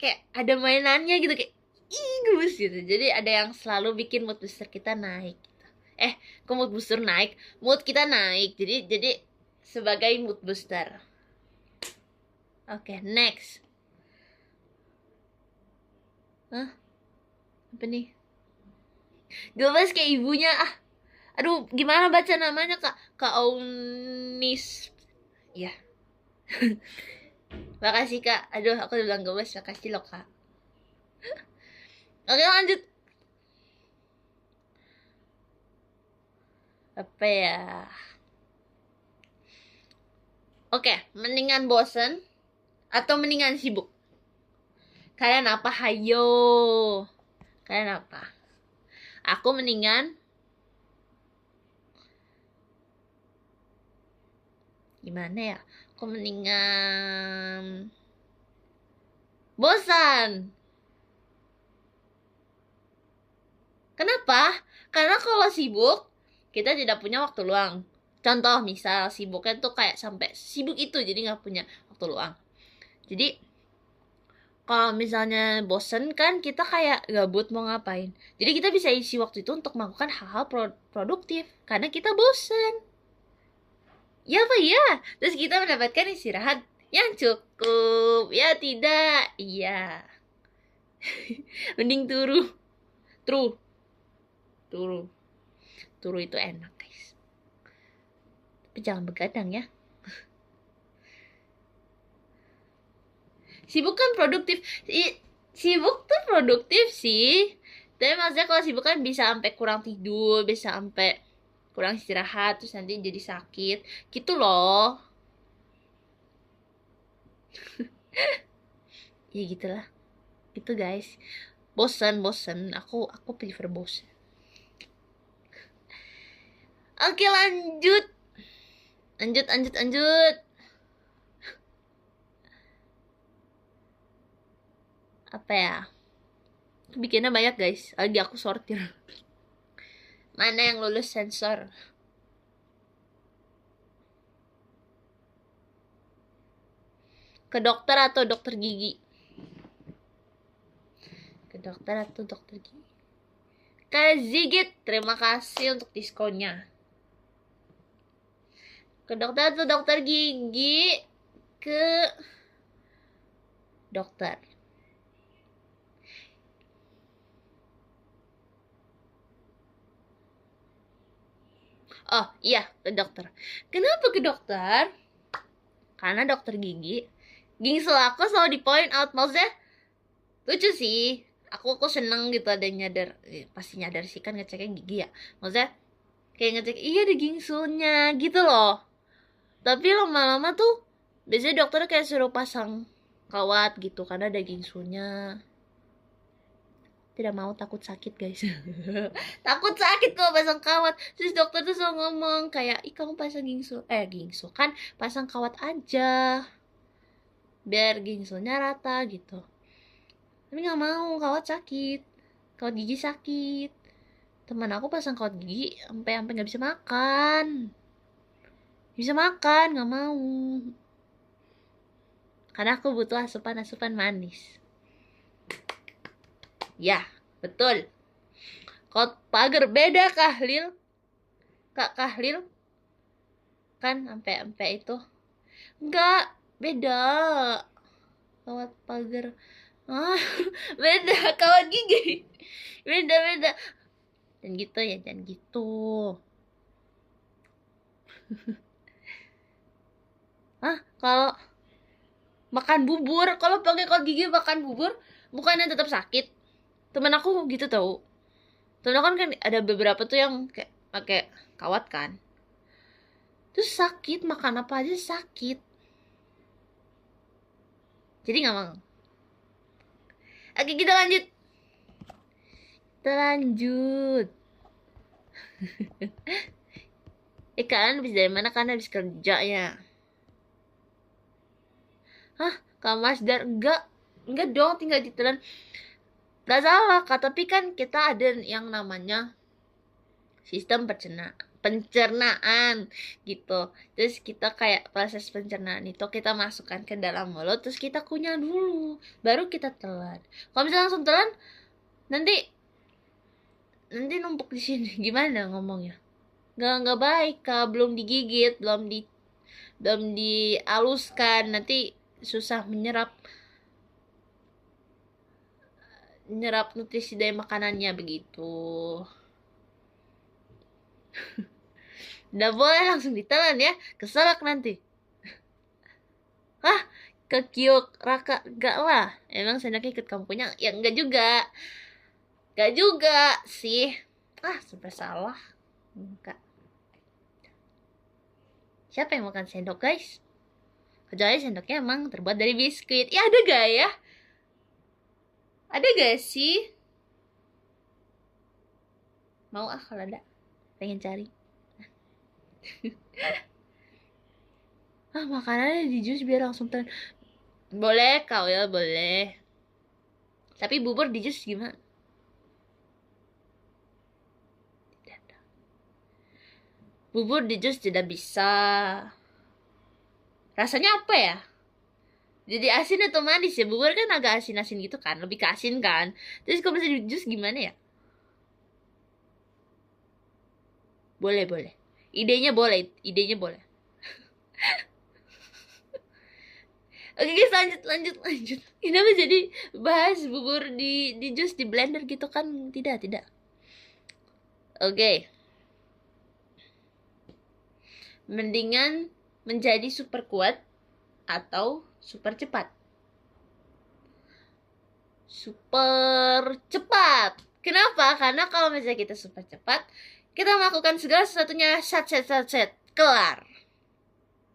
kayak ada mainannya gitu, kayak ih gemes gitu. Jadi ada yang selalu bikin mood booster kita naik gitu. Kok mood booster naik? Mood kita naik. Jadi sebagai mood booster. Oke, next. Hah? Apa nih? Gemes kayak ibunya. Aduh, gimana baca namanya, Kak? Kak Aunis. Ya. Makasih, Kak. Aduh, aku udah bilang gemes. Makasih loh, Kak. Oke, lanjut. Apa ya? Oke, mendingan bosen atau mendingan sibuk? Kalian apa? Hayo. Kalian apa? Aku mendingan gimana ya? Aku mendingan bosan. Kenapa? Karena kalau sibuk kita tidak punya waktu luang. Contoh misal sibuknya tuh kayak sampai sibuk itu jadi nggak punya waktu luang. Jadi kalau misalnya bosen kan kita kayak gabut mau ngapain. Jadi kita bisa isi waktu itu untuk melakukan hal-hal produktif karena kita bosen. Ya apa ya? Terus kita mendapatkan istirahat yang cukup. Ya tidak? Iya. Mending Turu. Turu itu enak guys. Tapi jangan begadang ya. Sibuk kan produktif. Sibuk tuh produktif sih. Tapi maksudnya kalau sibuk kan bisa sampai kurang tidur, bisa sampai kurang istirahat, terus nanti jadi sakit. Gitu loh. Ya gitulah. Gitu guys. Bosen. Aku prefer bosen. Oke, lanjut. Apa ya? Bikinnya banyak guys. Lagi aku sortir. Mana yang lulus sensor? Ke dokter atau dokter gigi? Ke dokter atau dokter gigi? Kak Zigit, terima kasih untuk diskonnya. Ke dokter atau dokter gigi? Ke dokter. Oh iya, ke dokter. Kenapa ke dokter? Karena dokter gigi gingsel aku selalu di point out. Maksudnya lucu sih. Aku seneng gitu ada yang nyadar. Pasti nyadar sih kan ngeceknya gigi ya. Maksudnya kayak ngecek iya ada gingsulnya gitu loh. Tapi lama-lama tuh biasanya dokter kayak suruh pasang kawat gitu karena ada gingsulnya. Tidak mau, takut sakit guys. Takut sakit kalau pasang kawat. Terus dokter tuh selalu ngomong kayak, ih kamu pasang gingsul kan pasang kawat aja biar gingsulnya rata gitu. Tapi nggak mau, kawat sakit, kawat gigi sakit. Teman aku pasang kawat gigi sampai nggak bisa makan. Nggak mau. Karena aku butuh asupan manis. Ya, betul. Kawat pagar beda Kahlil. Kak Kahlil. Kan sampai itu. Enggak, beda. Kawat pagar. Beda kawat gigi. Beda. Dan gitu ya, jangan gitu. Kalau makan bubur, kalau pakai kawat gigi makan bubur, bukannya tetap sakit? Temen aku gitu tau. Temen aku kan ada beberapa tuh yang kayak pakai kawat kan. Terus sakit, makan apa aja sakit. Jadi nggak mau. Oke, kita lanjut. Kalian habis dari mana? Kan habis kerja ya. Kak Masdar? Enggak dong, tinggal ditelan. Gak salah Kak, tapi kan kita ada yang namanya sistem pencernaan gitu. Terus kita kayak proses pencernaan itu kita masukkan ke dalam mulut, terus kita kunyah dulu, baru kita telan. Kalau misalnya langsung telan, nanti numpuk di sini. Gimana ngomongnya? Nggak baik Kak, belum digigit, belum dihaluskan, nanti susah menyerap nutrisi dari makanannya begitu. Nggak boleh langsung ditelan ya, keselak nanti. Ke Kiok Raka? Enggak lah, emang sendoknya ikut kamu punya? Ya enggak juga sih. Sampai salah. Enggak. Siapa yang makan sendok guys? Kecuali sendoknya emang terbuat dari biskuit. Ya ada gak ya? Ada gak sih? Mau kalau ada. Pengen cari. Makanannya di jus biar langsung boleh kau ya, boleh. Tapi bubur di jus gimana? Tidak. Bubur di jus tidak bisa. Rasanya apa ya? Jadi asin atau manis ya? Bubur kan agak asin-asin gitu kan, lebih ke asin kan. Terus kalau misalnya di jus gimana ya? Boleh. Idenya boleh. Oke guys, lanjut. Kenapa jadi bahas bubur di jus di blender gitu kan? Tidak. Oke. Mendingan menjadi super kuat atau super cepat? Super cepat. Kenapa? Karena kalau misalnya kita super cepat, kita melakukan segala sesuatunya set. Kelar.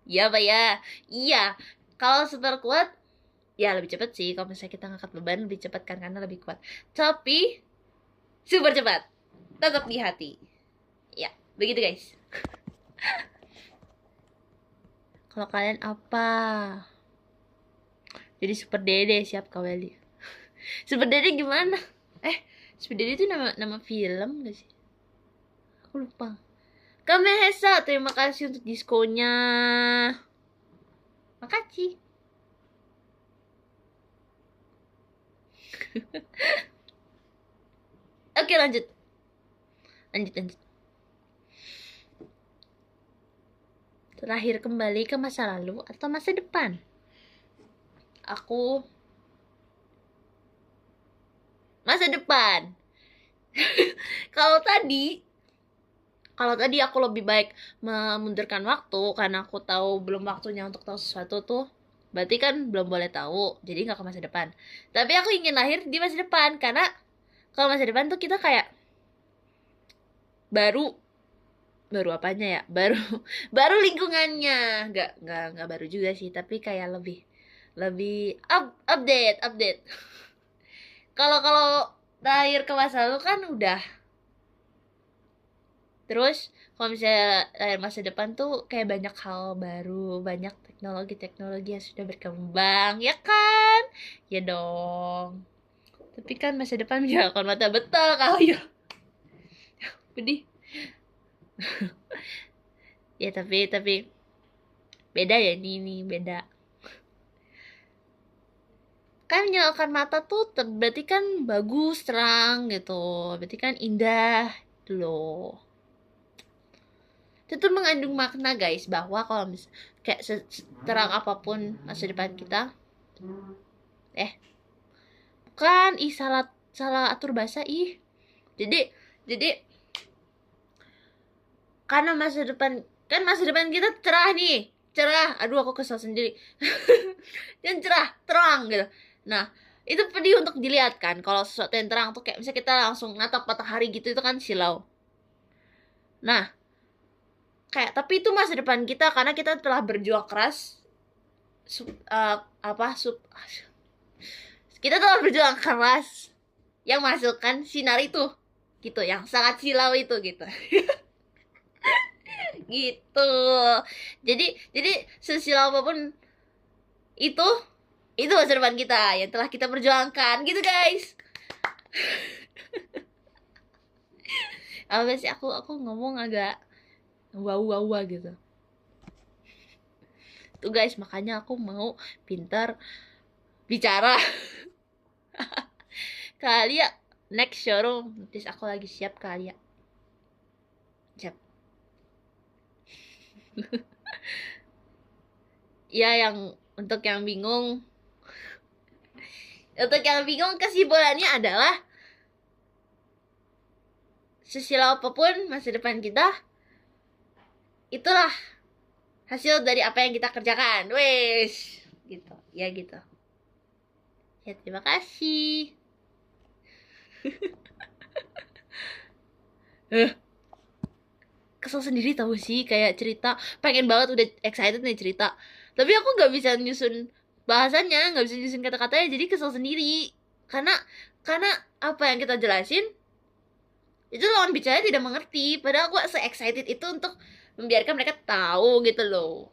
Ya, Pak ya. Iya. Kalau super kuat, ya lebih cepat sih. Kalau misalnya kita ngangkat beban lebih cepat kan, karena lebih kuat. Tapi super cepat tetap di hati. Ya, begitu guys. Kalau kalian apa? Jadi super dede siap Kak Weli. Super dede gimana? Super dede itu nama film gak sih? Aku lupa. Kamehesa, terima kasih untuk diskonnya. Makasih. Oke, lanjut. Terakhir kembali ke masa lalu atau masa depan? Aku masa depan. Kalau tadi aku lebih baik memundurkan waktu karena aku tahu belum waktunya untuk tahu sesuatu tuh. Berarti kan belum boleh tahu, jadi nggak ke masa depan. Tapi aku ingin lahir di masa depan karena kalau masa depan tuh kita kayak baru apanya ya? Baru lingkungannya. Nggak baru juga sih, tapi kayak lebih lebih update. Kalau lahir ke masa lalu kan udah. Terus kalau misalnya lahir masa depan tuh kayak banyak hal baru, banyak teknologi yang sudah berkembang, ya kan? Ya dong. Tapi kan masa depan menjadikan mata betul kau ya. Pedih. Ya tapi beda ya ini beda. Kan menyalakan mata tuh berarti kan bagus, terang gitu. Berarti kan indah gitu loh. Itu tuh mengandung makna guys, bahwa kalau kayak terang apapun masa depan kita, bukan salah atur bahasa jadi karena masa depan kita cerah, aduh aku kesel sendiri. Dan cerah, terang gitu. Nah, itu pedih untuk dilihat kan. Kalau sesuatu yang terang tuh kayak misalnya kita langsung natap matahari gitu, itu kan silau. Nah, kayak tapi itu masa depan kita karena kita telah berjuang keras. Kita telah berjuang keras yang masukkan sinar itu gitu, yang sangat silau itu gitu. Gitu. Jadi sesilau apapun itu masa depan kita yang telah kita perjuangkan gitu guys. Apa sih aku ngomong agak wow gitu tuh guys, makanya aku mau pintar bicara. Kali ya next showroom notice aku lagi siap kali ya. Siap. Ya, untuk yang bingung kesimpulannya adalah sesilau apapun masa depan kita, itulah hasil dari apa yang kita kerjakan. Wes, gitu. Ya gitu. Ya, terima kasih. Kesel sendiri tahu sih, kayak cerita pengen banget, udah excited nih cerita, tapi aku nggak bisa nyusun bahasanya, nggak bisa nyusun kata-katanya, jadi kesel sendiri karena apa yang kita jelasin itu lawan bicara tidak mengerti, padahal aku se-excited itu untuk membiarkan mereka tahu gitu loh.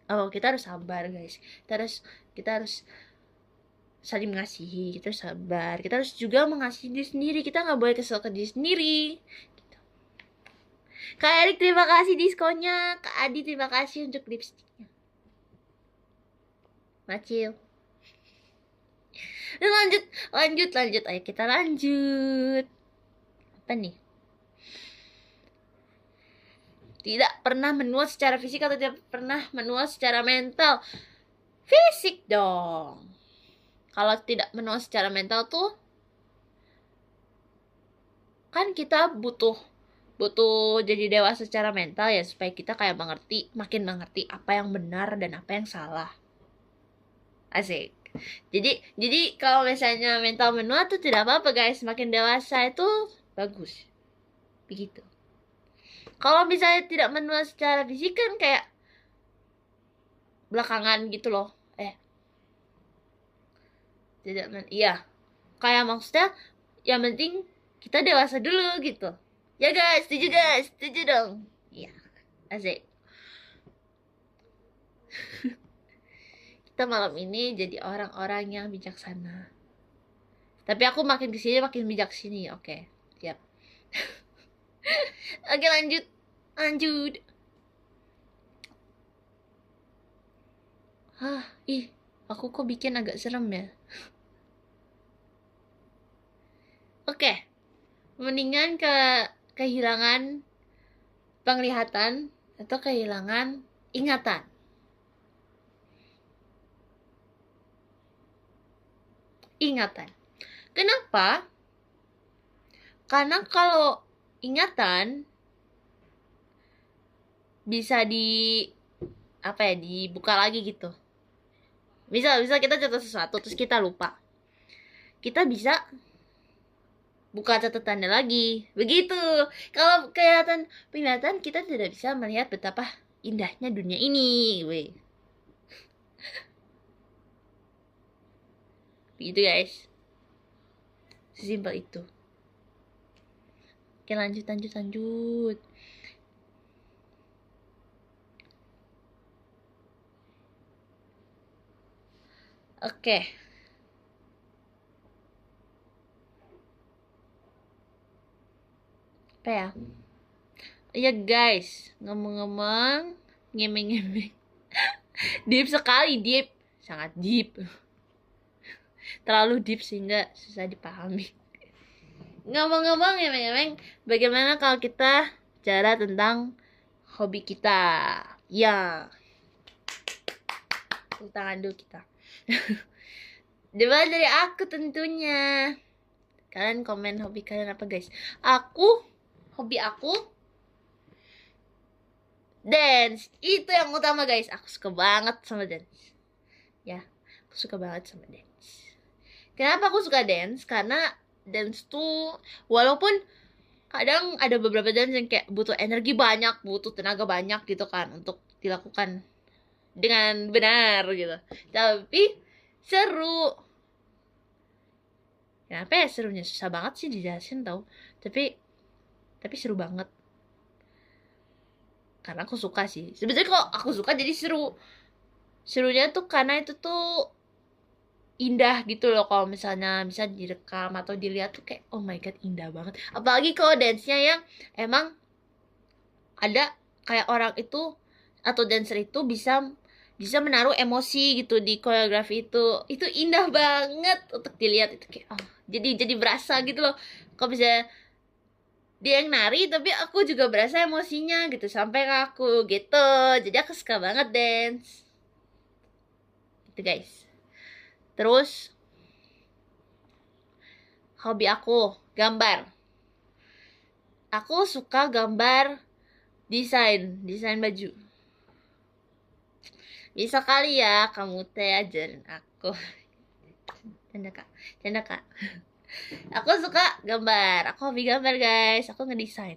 Oh, kita harus sabar guys, kita harus saling mengasihi, kita harus sabar, kita harus juga mengasihi diri sendiri, kita nggak boleh kesel ke diri sendiri gitu. Kak Erik terima kasih diskonnya, Kak Adi terima kasih untuk lipstiknya. Macil. Lanjut, ayo kita lanjut. Apa nih? Tidak pernah menua secara fisik atau tidak pernah menua secara mental? Fisik dong. Kalau tidak menua secara mental tuh kan kita butuh jadi dewasa secara mental ya, supaya kita kayak makin mengerti apa yang benar dan apa yang salah. Asik. Jadi kalau misalnya mental menua tuh tidak apa-apa guys, makin dewasa itu bagus. Begitu. Kalau misalnya tidak menua secara fisik kan kayak belakangan gitu loh. Iya. Kayak maksudnya yang penting kita dewasa dulu gitu. Ya guys, setuju dong. Iya. Asik. Kita malam ini jadi orang-orang yang bijaksana. Tapi aku makin kesini makin bijak sini, oke. Siap. Oke, lanjut. Aku kok bikin agak serem ya. Mendingan kehilangan penglihatan atau kehilangan ingatan. Ingatan. Kenapa? Karena kalau ingatan bisa dibuka lagi gitu. Misal kita catat sesuatu terus kita lupa. Kita bisa buka catatannya lagi. Begitu. Kalau penglihatan kita tidak bisa melihat betapa indahnya dunia ini. Weh. Begitu guys. Sesimpel itu. Oke, lanjut. Oke. Apa ya? Ya guys, ngomong-ngomong, ngemeng-ngemeng. Deep sekali, deep. Sangat deep. Terlalu deep sehingga susah dipahami. Ngomong-ngomong, ngemeng-ngemeng, bagaimana kalau kita bicara tentang hobi kita? Ya. Tepuk tangan dulu kita. Dimulai dari aku tentunya. Kalian komen hobi kalian apa guys? Hobi aku dance. Itu yang utama guys. Aku suka banget sama dance. Ya, aku suka banget sama dance. Kenapa aku suka dance? Karena dance tuh walaupun kadang ada beberapa dance yang kayak butuh energi banyak, butuh tenaga banyak gitu kan untuk dilakukan dengan benar gitu. Tapi seru. Kenapa ya serunya? Susah banget sih dijelasin tau. Tapi seru banget. Karena aku suka sih. Sebenarnya kok aku suka jadi seru. Serunya tuh karena itu tuh indah gitu loh. Kalau misalnya bisa direkam atau dilihat tuh kayak oh my god indah banget. Apalagi kalau dance-nya yang emang ada kayak orang itu atau dancer itu bisa menaruh emosi gitu di koreografi itu indah banget untuk dilihat. Itu kayak jadi berasa gitu loh. Kalau bisa dia yang nari tapi aku juga berasa emosinya gitu sampai ke aku gitu. Jadi aku suka banget dance gitu guys. Terus hobi aku gambar. Aku suka gambar desain baju. Bisa kali ya kamu teh ajarin aku. Canda kak. Aku suka gambar. Aku hobi gambar guys. Aku ngedesain.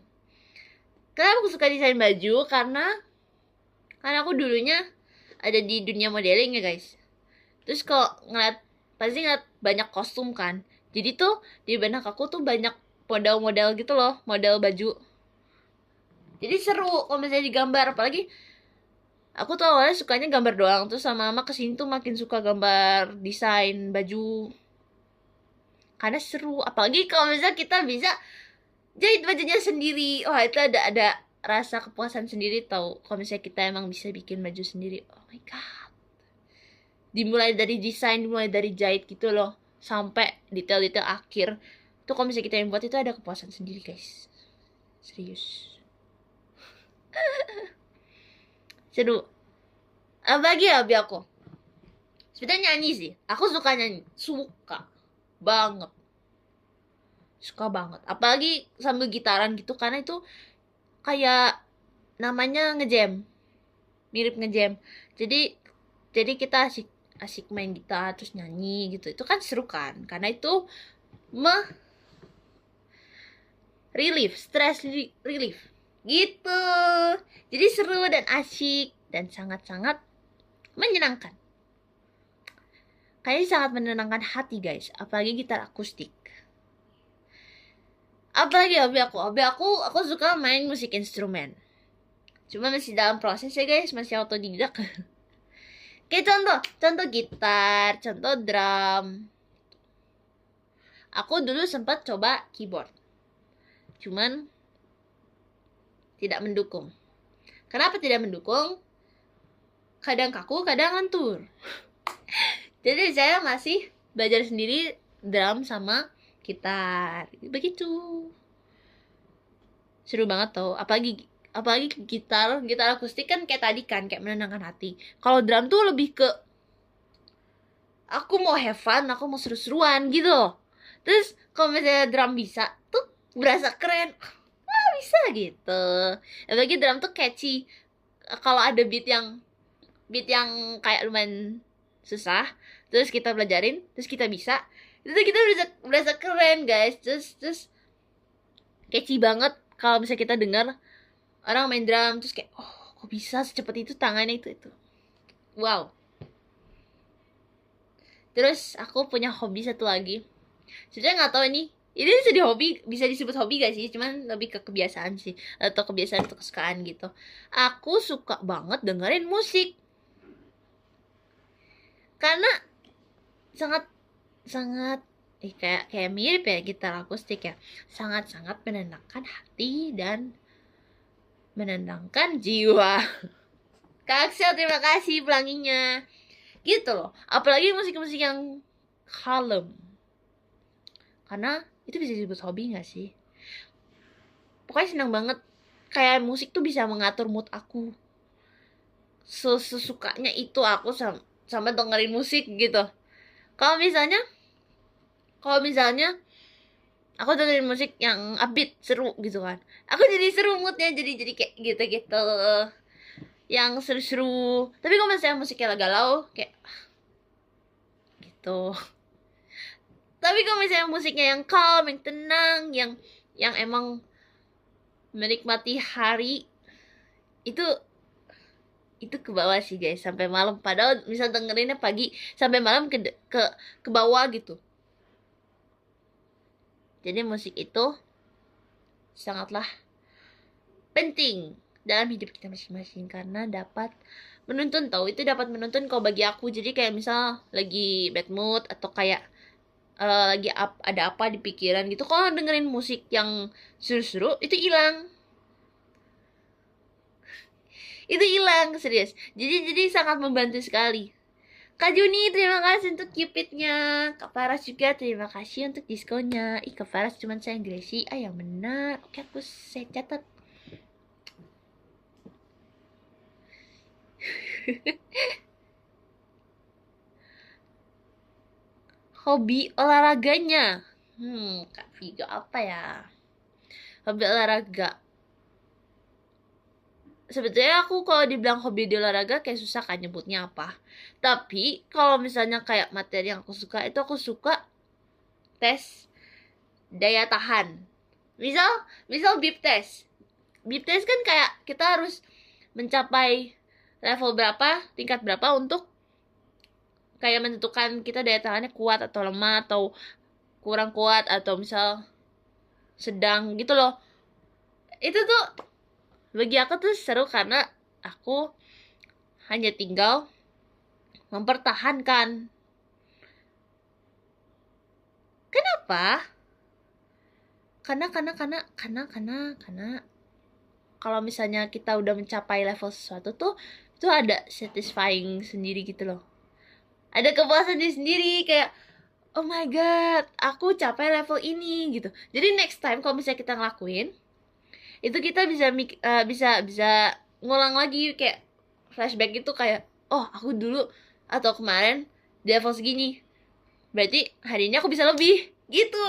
Kenapa aku suka desain baju? Karena aku dulunya ada di dunia modeling ya guys. Terus kok pasti ngeliat banyak kostum kan. Jadi tuh di benak aku tuh banyak model-model gitu loh, model baju. Jadi seru kalau misalnya digambar. Apalagi aku tuh awalnya sukanya gambar doang. Terus sama mama kesini tuh makin suka gambar desain baju. Karena seru. Apalagi kalau misalnya kita bisa jahit bajunya sendiri. Wah itu ada rasa kepuasan sendiri tau. Kalau misalnya kita emang bisa bikin baju sendiri. Oh my god. Dimulai dari desain, dimulai dari jahit gitu loh. Sampai detail-detail akhir. Tuh kalau misalnya kita yang buat itu ada kepuasan sendiri guys. Serius. Seru. Apalagi ya hobi aku? Sebenarnya nyanyi sih. Aku suka nyanyi. Suka banget. Apalagi sambil gitaran gitu. Karena itu kayak namanya ngejam. Mirip ngejam. Jadi kita asik main gitar terus nyanyi gitu. Itu kan seru kan? Karena itu relief, stress relief. Gitu. Jadi seru dan asyik dan sangat-sangat menyenangkan. Kayaknya sangat menenangkan hati guys. Apalagi gitar akustik. Apalagi hobi aku suka main musik instrumen. Cuma masih dalam proses ya guys, masih autodidak. Kayak contoh gitar, contoh drum. Aku dulu sempat coba keyboard. Cuman tidak mendukung. Kenapa tidak mendukung? Kadang kaku, kadang lentur. Jadi saya masih belajar sendiri drum sama gitar. Begitu. seru banget tau. Apalagi gitar akustik kan kayak tadi kan, kayak menenangkan hati. Kalau drum tuh lebih ke aku mau have fun, aku mau seru-seruan gitu loh. Terus kalau misalnya drum bisa tuh berasa keren, bisa gitu. Apalagi drum tuh catchy. Kalau ada beat yang kayak lumayan susah, terus kita pelajarin, terus kita bisa, itu tuh kita berasa keren guys. Terus catchy banget kalau misalnya kita dengar orang main drum, terus kayak oh kok bisa secepat itu tangannya itu. Wow. Terus aku punya hobi satu lagi. Sebenarnya nggak tahu ini bisa disebut hobi gak sih? Cuman lebih ke kebiasaan sih, atau kebiasaan atau kesukaan gitu. Aku suka banget dengerin musik karena sangat sangat kayak mirip ya gitar akustik ya. Sangat menenangkan hati dan menenangkan jiwa. Kak Aksel, terima kasih pelanginya. Gitu loh. Apalagi musik-musik yang kalem. Karena itu bisa disebut hobi gak sih? Pokoknya senang banget. Kayak musik tuh bisa mengatur mood aku. Sesukanya itu aku sama dengerin musik gitu. Kalau misalnya aku dengerin musik yang upbeat, seru gitu kan, aku jadi seru moodnya, jadi kayak gitu yang seru-seru. Tapi kalau misalnya musiknya galau kayak gitu. Tapi kalau misalnya musiknya yang calm, yang tenang, yang emang menikmati hari, itu ke bawah sih guys, sampai malam. Padahal misal dengerinnya pagi sampai malam ke bawah gitu. Jadi musik itu sangatlah penting dalam hidup kita masing-masing karena dapat menuntun kalau bagi aku. Jadi kayak misal lagi bad mood atau kayak lagi ada apa di pikiran gitu, kalau dengerin musik yang seru-seru itu hilang serius. Jadi sangat membantu sekali. Kak Juni, terima kasih untuk cupidnya. Kak Faras juga terima kasih untuk diskonnya. Kak Faras cuma saya Gracie. Yang benar. Oke, saya catat. Hobi olahraganya. Kak Vigo apa ya? Hobi olahraga. Sebetulnya aku kalau dibilang hobi di olahraga kayak susah kan nyebutnya apa. Tapi kalau misalnya kayak materi yang aku suka, itu aku suka tes daya tahan. Misal beep test. Beep test kan kayak kita harus mencapai level berapa, tingkat berapa untuk kayak menentukan kita daya tahannya kuat atau lemah atau kurang kuat atau misal sedang gitu loh. Itu tuh bagi aku tuh seru karena aku hanya tinggal mempertahankan. Kenapa? Karena kalau misalnya kita udah mencapai level sesuatu tuh itu ada satisfying sendiri gitu loh. Ada kepuasan sendiri kayak oh my god, aku capai level ini gitu. Jadi next time kalau misalnya kita ngelakuin itu kita bisa ngulang lagi kayak flashback gitu kayak oh aku dulu atau kemarin di level segini, berarti hari ini aku bisa lebih gitu.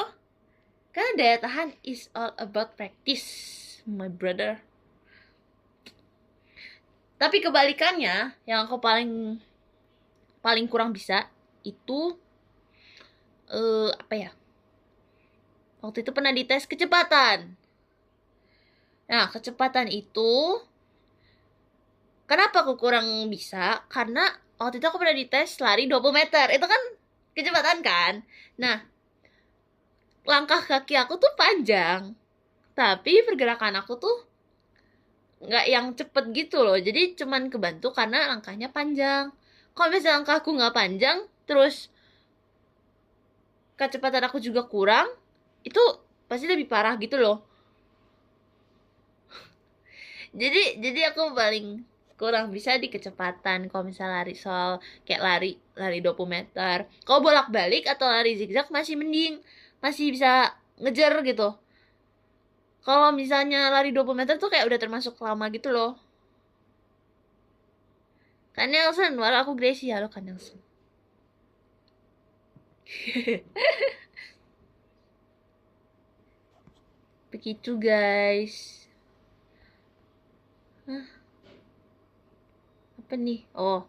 Karena daya tahan is all about practice, my brother. Tapi kebalikannya, yang aku paling kurang bisa itu apa ya? Waktu itu pernah dites kecepatan. Nah, kecepatan itu kenapa aku kurang bisa? Karena waktu itu aku pernah dites lari 20 meter. Itu kan kecepatan kan? Nah, langkah kaki aku tuh panjang. Tapi pergerakan aku tuh nggak yang cepet gitu loh. Jadi cuman kebantu karena langkahnya panjang. Kalau misalnya langkahku nggak panjang, terus kecepatan aku juga kurang, itu pasti lebih parah gitu loh. Jadi aku paling kurang bisa di kecepatan kalau misalnya lari, soal kayak lari 20 meter. Kalau bolak-balik atau lari zigzag masih mending, masih bisa ngejar gitu. Kalau misalnya lari 20 meter tuh kayak udah termasuk lama gitu loh. Kak Nelson, walau aku Gracie. Halo Kak Nelson. Begitu guys. Hah? Apa nih? Oh.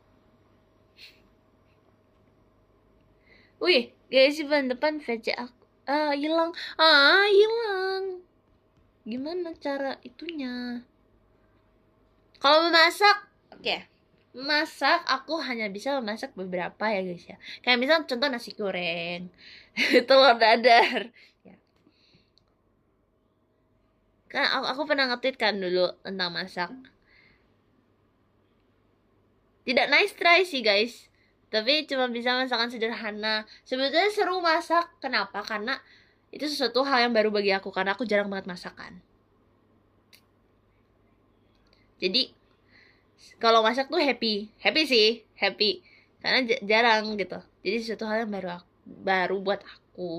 Wih, guys, ban depan VC aku. Hilang. Hilang. Gimana cara itunya? Kalau memasak, oke. Memasak aku hanya bisa memasak beberapa ya guys ya. Kayak misal contoh nasi goreng, telur dadar. Ya. Kan aku pernah nge-tweet kan dulu tentang masak. Tidak nice try sih guys. Tapi cuma bisa masakan sederhana. Sebetulnya seru masak. Kenapa? Karena itu sesuatu hal yang baru bagi aku. Karena aku jarang banget masakan. Jadi kalau masak tuh happy sih, happy karena jarang gitu. Jadi sesuatu hal yang baru buat aku.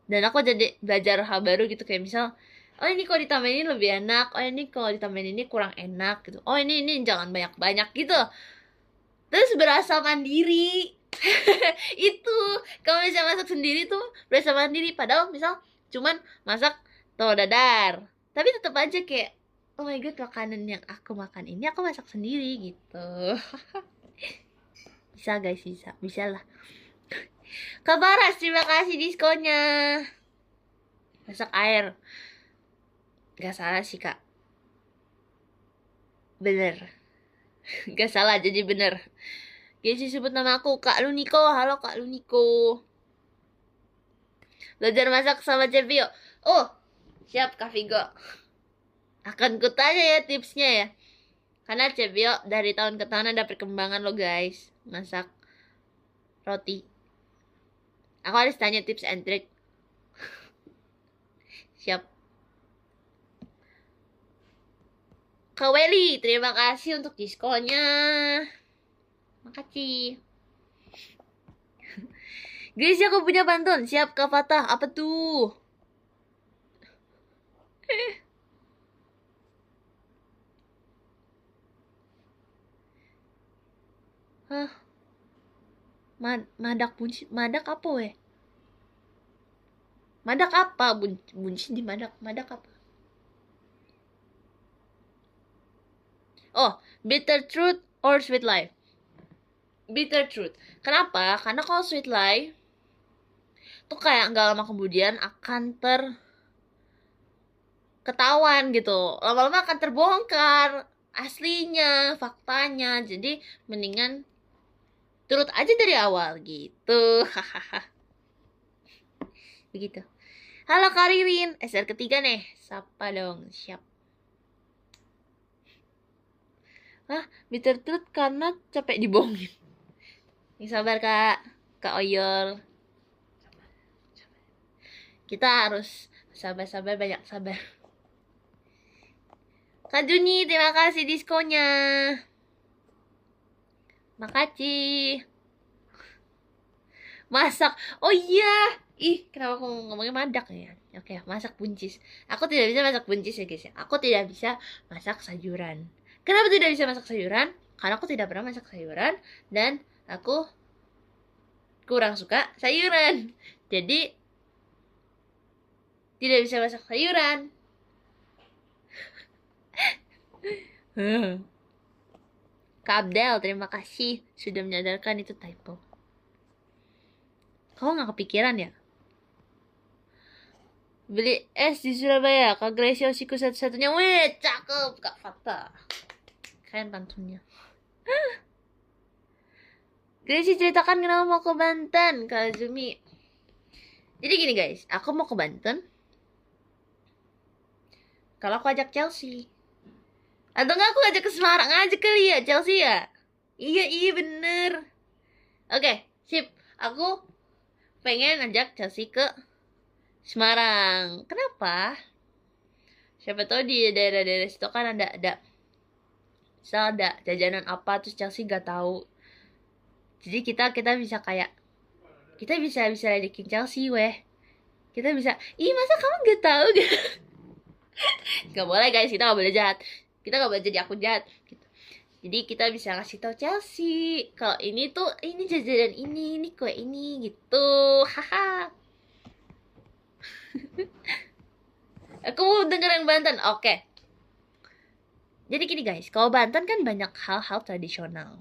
Dan aku jadi belajar hal baru gitu, kayak misal, oh ini kalau ditambahin ini lebih enak, oh ini kalau ditambahin ini kurang enak gitu, oh ini jangan banyak gitu. Terus berasa mandiri. Itu kalau bisa masak sendiri tuh berasa mandiri, padahal misal cuman masak telur dadar, tapi tetap aja kayak oh my god, makanan yang aku makan ini aku masak sendiri gitu. Bisa guys, bisa lah. Kak Baras, terima kasih diskonnya. Masak air, gak salah sih kak, bener. Gak salah, jadi bener. Guys, sebut nama aku Kak Luniko. Halo Kak Luniko. Belajar masak sama Chef Vio. Oh, siap Kak Vigo. Akan kutanya ya tipsnya ya. Karena Chef Vio dari tahun ke tahun ada perkembangan loh guys. Masak roti. Aku harus tanya tips and trick. Siap. Kak Welly, terima kasih untuk diskonnya. Makasih. Guys, aku punya pantun. Siap Kak Fatah. Apa tuh? Hah? Madak buncis. Madak apa weh? Madak apa? Buncis di madak. Madak apa? Oh, bitter truth or sweet lie? Bitter truth. Kenapa? Karena kalau sweet lie tuh kayak nggak lama kemudian akan ketahuan gitu. Lama-lama akan terbongkar aslinya, faktanya. Jadi mendingan turut aja dari awal gitu. Hahaha. Begitu. Halo Karirin, SR ketiga nih. Sapa dong, siap. Bitter truth karena capek dibohongin. Sabar kak Oyol. Kita harus sabar, banyak sabar. Kak Juni, terima kasih diskonnya. Makasih. Masak. Oh iya. Ih, kenapa aku ngomongnya madak ya? Oke, masak buncis. Aku tidak bisa masak buncis ya guys ya. Aku tidak bisa masak sayuran. Kenapa tidak bisa masak sayuran? Karena aku tidak pernah masak sayuran dan aku kurang suka sayuran. Jadi tidak bisa masak sayuran. Kak Abdel, terima kasih sudah menyadarkan itu typo. Kamu gak kepikiran ya? Beli es di Surabaya, Kak Gracia osiku satu-satunya. Wih, cakep Kak Fata. Keren pantunnya. Gracia ceritakan kenapa mau ke Banten, Kak Azumi. Jadi gini guys, aku mau ke Banten kalau aku ajak Chelsea. Atau enggak aku ajak ke Semarang aja kali ya, Chelsea ya? Iya bener. Oke, sip. Aku pengen ajak Chelsea ke Semarang. Kenapa? Siapa tahu di daerah-daerah situ kan ada misal ada jajanan apa terus Chelsea gak tahu. Jadi kita bisa kayak kita bisa ledekin Chelsea weh. Kita bisa, ih masa kamu gak tahu gitu. Gak boleh guys, kita gak boleh jahat. Kita gak boleh jadi akun jahat gitu. Jadi kita bisa ngasih tahu Chelsea kalau ini tuh ini jajanan ini kue ini gitu. Haha. Aku mau dengerin Banten. Oke. Jadi gini guys, kalau Banten kan banyak hal-hal tradisional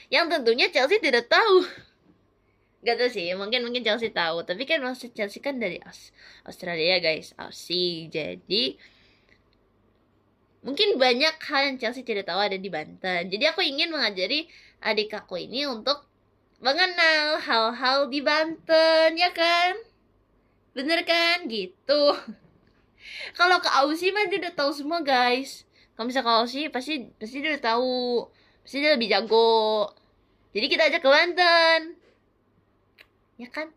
yang tentunya Chelsea tidak tahu. Gak tau sih, mungkin Chelsea tahu. Tapi kan maksud Chelsea kan dari Australia guys, Aussie. Jadi mungkin banyak hal yang Chelsea tidak tahu ada di Banten. Jadi aku ingin mengajari adik aku ini untuk mengenal hal-hal di Banten, ya kan? Bener kan? Gitu. Kalau ke Aussie mah dia udah tahu semua guys. Kalau misalnya ke Aussie pasti dia udah tahu. Pasti dia lebih jago. Jadi kita ajak ke Banten. Ya kan?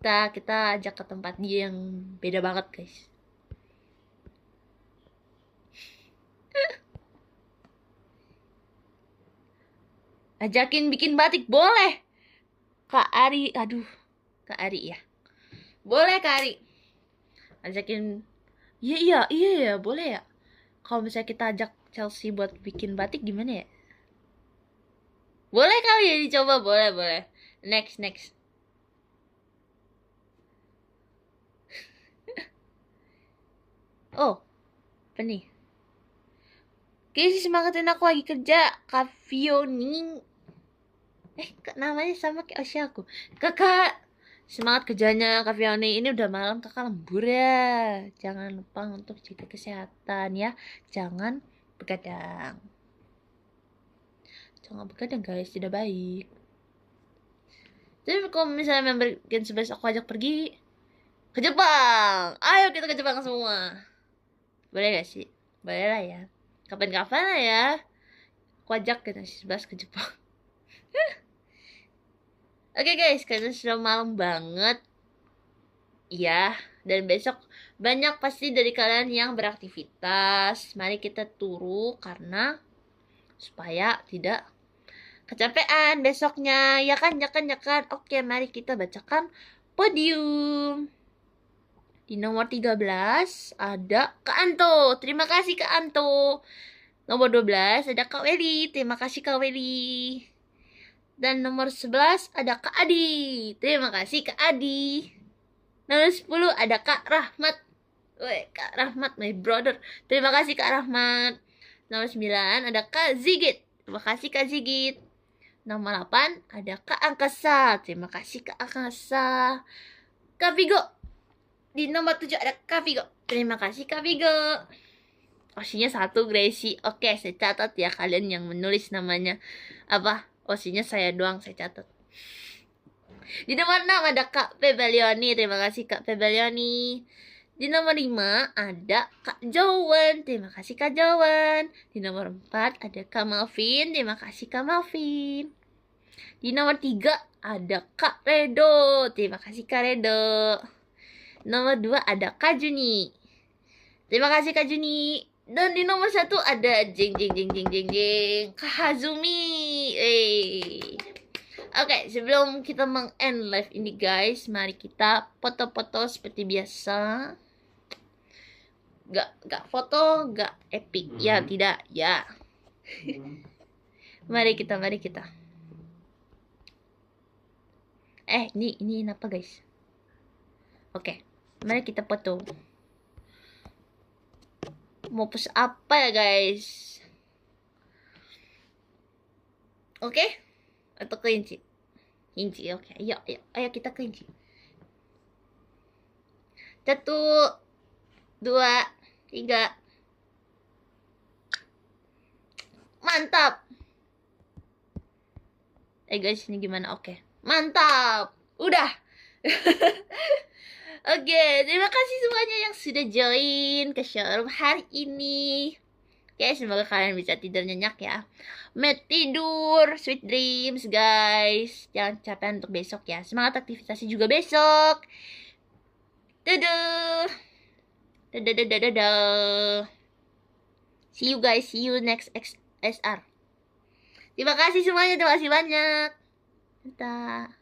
kita ajak ke tempat dia yang beda banget guys. Ajakin bikin batik boleh. Kak Ari, aduh. Kak Ari ya. Boleh Kak Ari. Ajakin. Iya ya, boleh ya. Kalau misalnya kita ajak Chelsea buat bikin batik gimana ya? Boleh kali ya dicoba, boleh. Next. Oh, apa nih? Kayaknya semangatin aku lagi kerja. Kak Fioni. Namanya sama kayak Osha aku. Kakak, semangat kerjanya Kak Fioni. Ini udah malam, kakak lembur ya. Jangan lupa untuk jaga kesehatan ya. Jangan begadang. Jangan begadang guys, tidak baik. Jadi kalau misalnya member Gen 11 aku ajak pergi ke Jepang. Ayo kita ke Jepang semua. Boleh gak sih? Boleh lah ya. Kapan-kapan lah ya. Aku ajak kita 11 ke Jepang. Oke guys, karena sudah malam banget. Ya, dan besok banyak pasti dari kalian yang beraktivitas. Mari kita turu karena supaya tidak kecapean besoknya. Ya kan. Oke, mari kita bacakan podium. Di nomor 13 ada Kak Anto. Terima kasih Kak Anto. Nomor 12 ada Kak Weli. Terima kasih Kak Weli. Dan nomor 11 ada Kak Adi. Terima kasih Kak Adi. Nomor 10 ada Kak Rahmat. Weh, Kak Rahmat, my brother. Terima kasih Kak Rahmat. Nomor 9 ada Kak Zigit. Terima kasih Kak Zigit. Nomor 8 ada Kak Angkasa. Terima kasih Kak Angkasa. Kak Vigo. Di nomor 7 ada Kak Vigo. Terima kasih Kak Vigo. Osinya 1 Gracie. Oke, saya catat ya kalian yang menulis namanya. Apa? Osinya saya doang, saya catat. Di nomor 6 ada Kak Pebelioni. Terima kasih Kak Pebelioni. Di nomor 5 ada Kak Jowan. Terima kasih Kak Jowan. Di nomor 4 ada Kak Malvin. Terima kasih Kak Malvin. Di nomor 3 ada Kak Redo. Terima kasih Kak Redo. Nomor 2 ada Kak Juni. Terima kasih Kak Juni. Dan di nomor 1 ada jeng Kak Hazumi. Oke, sebelum kita meng-end live ini guys, mari kita foto-foto seperti biasa. Gak foto, gak epic. Ya, tidak, ya. Mari kita. Ini apa guys? Oke, mari kita foto. Mau pose apa ya guys? Oke? Atau kelinci? Kelinci, oke. Ayo kita kelinci. 1, 2, 3. Mantap. Guys, ini gimana? Oke. Mantap. Udah. Oke, terima kasih semuanya yang sudah join ke showroom hari ini. Oke, semoga kalian bisa tidur nyenyak ya. Tidur, sweet dreams guys. Jangan capek untuk besok ya. Semangat aktivitasnya juga besok. Dadah. See you guys, see you next XSR. Terima kasih semuanya, terima kasih banyak. Dadah.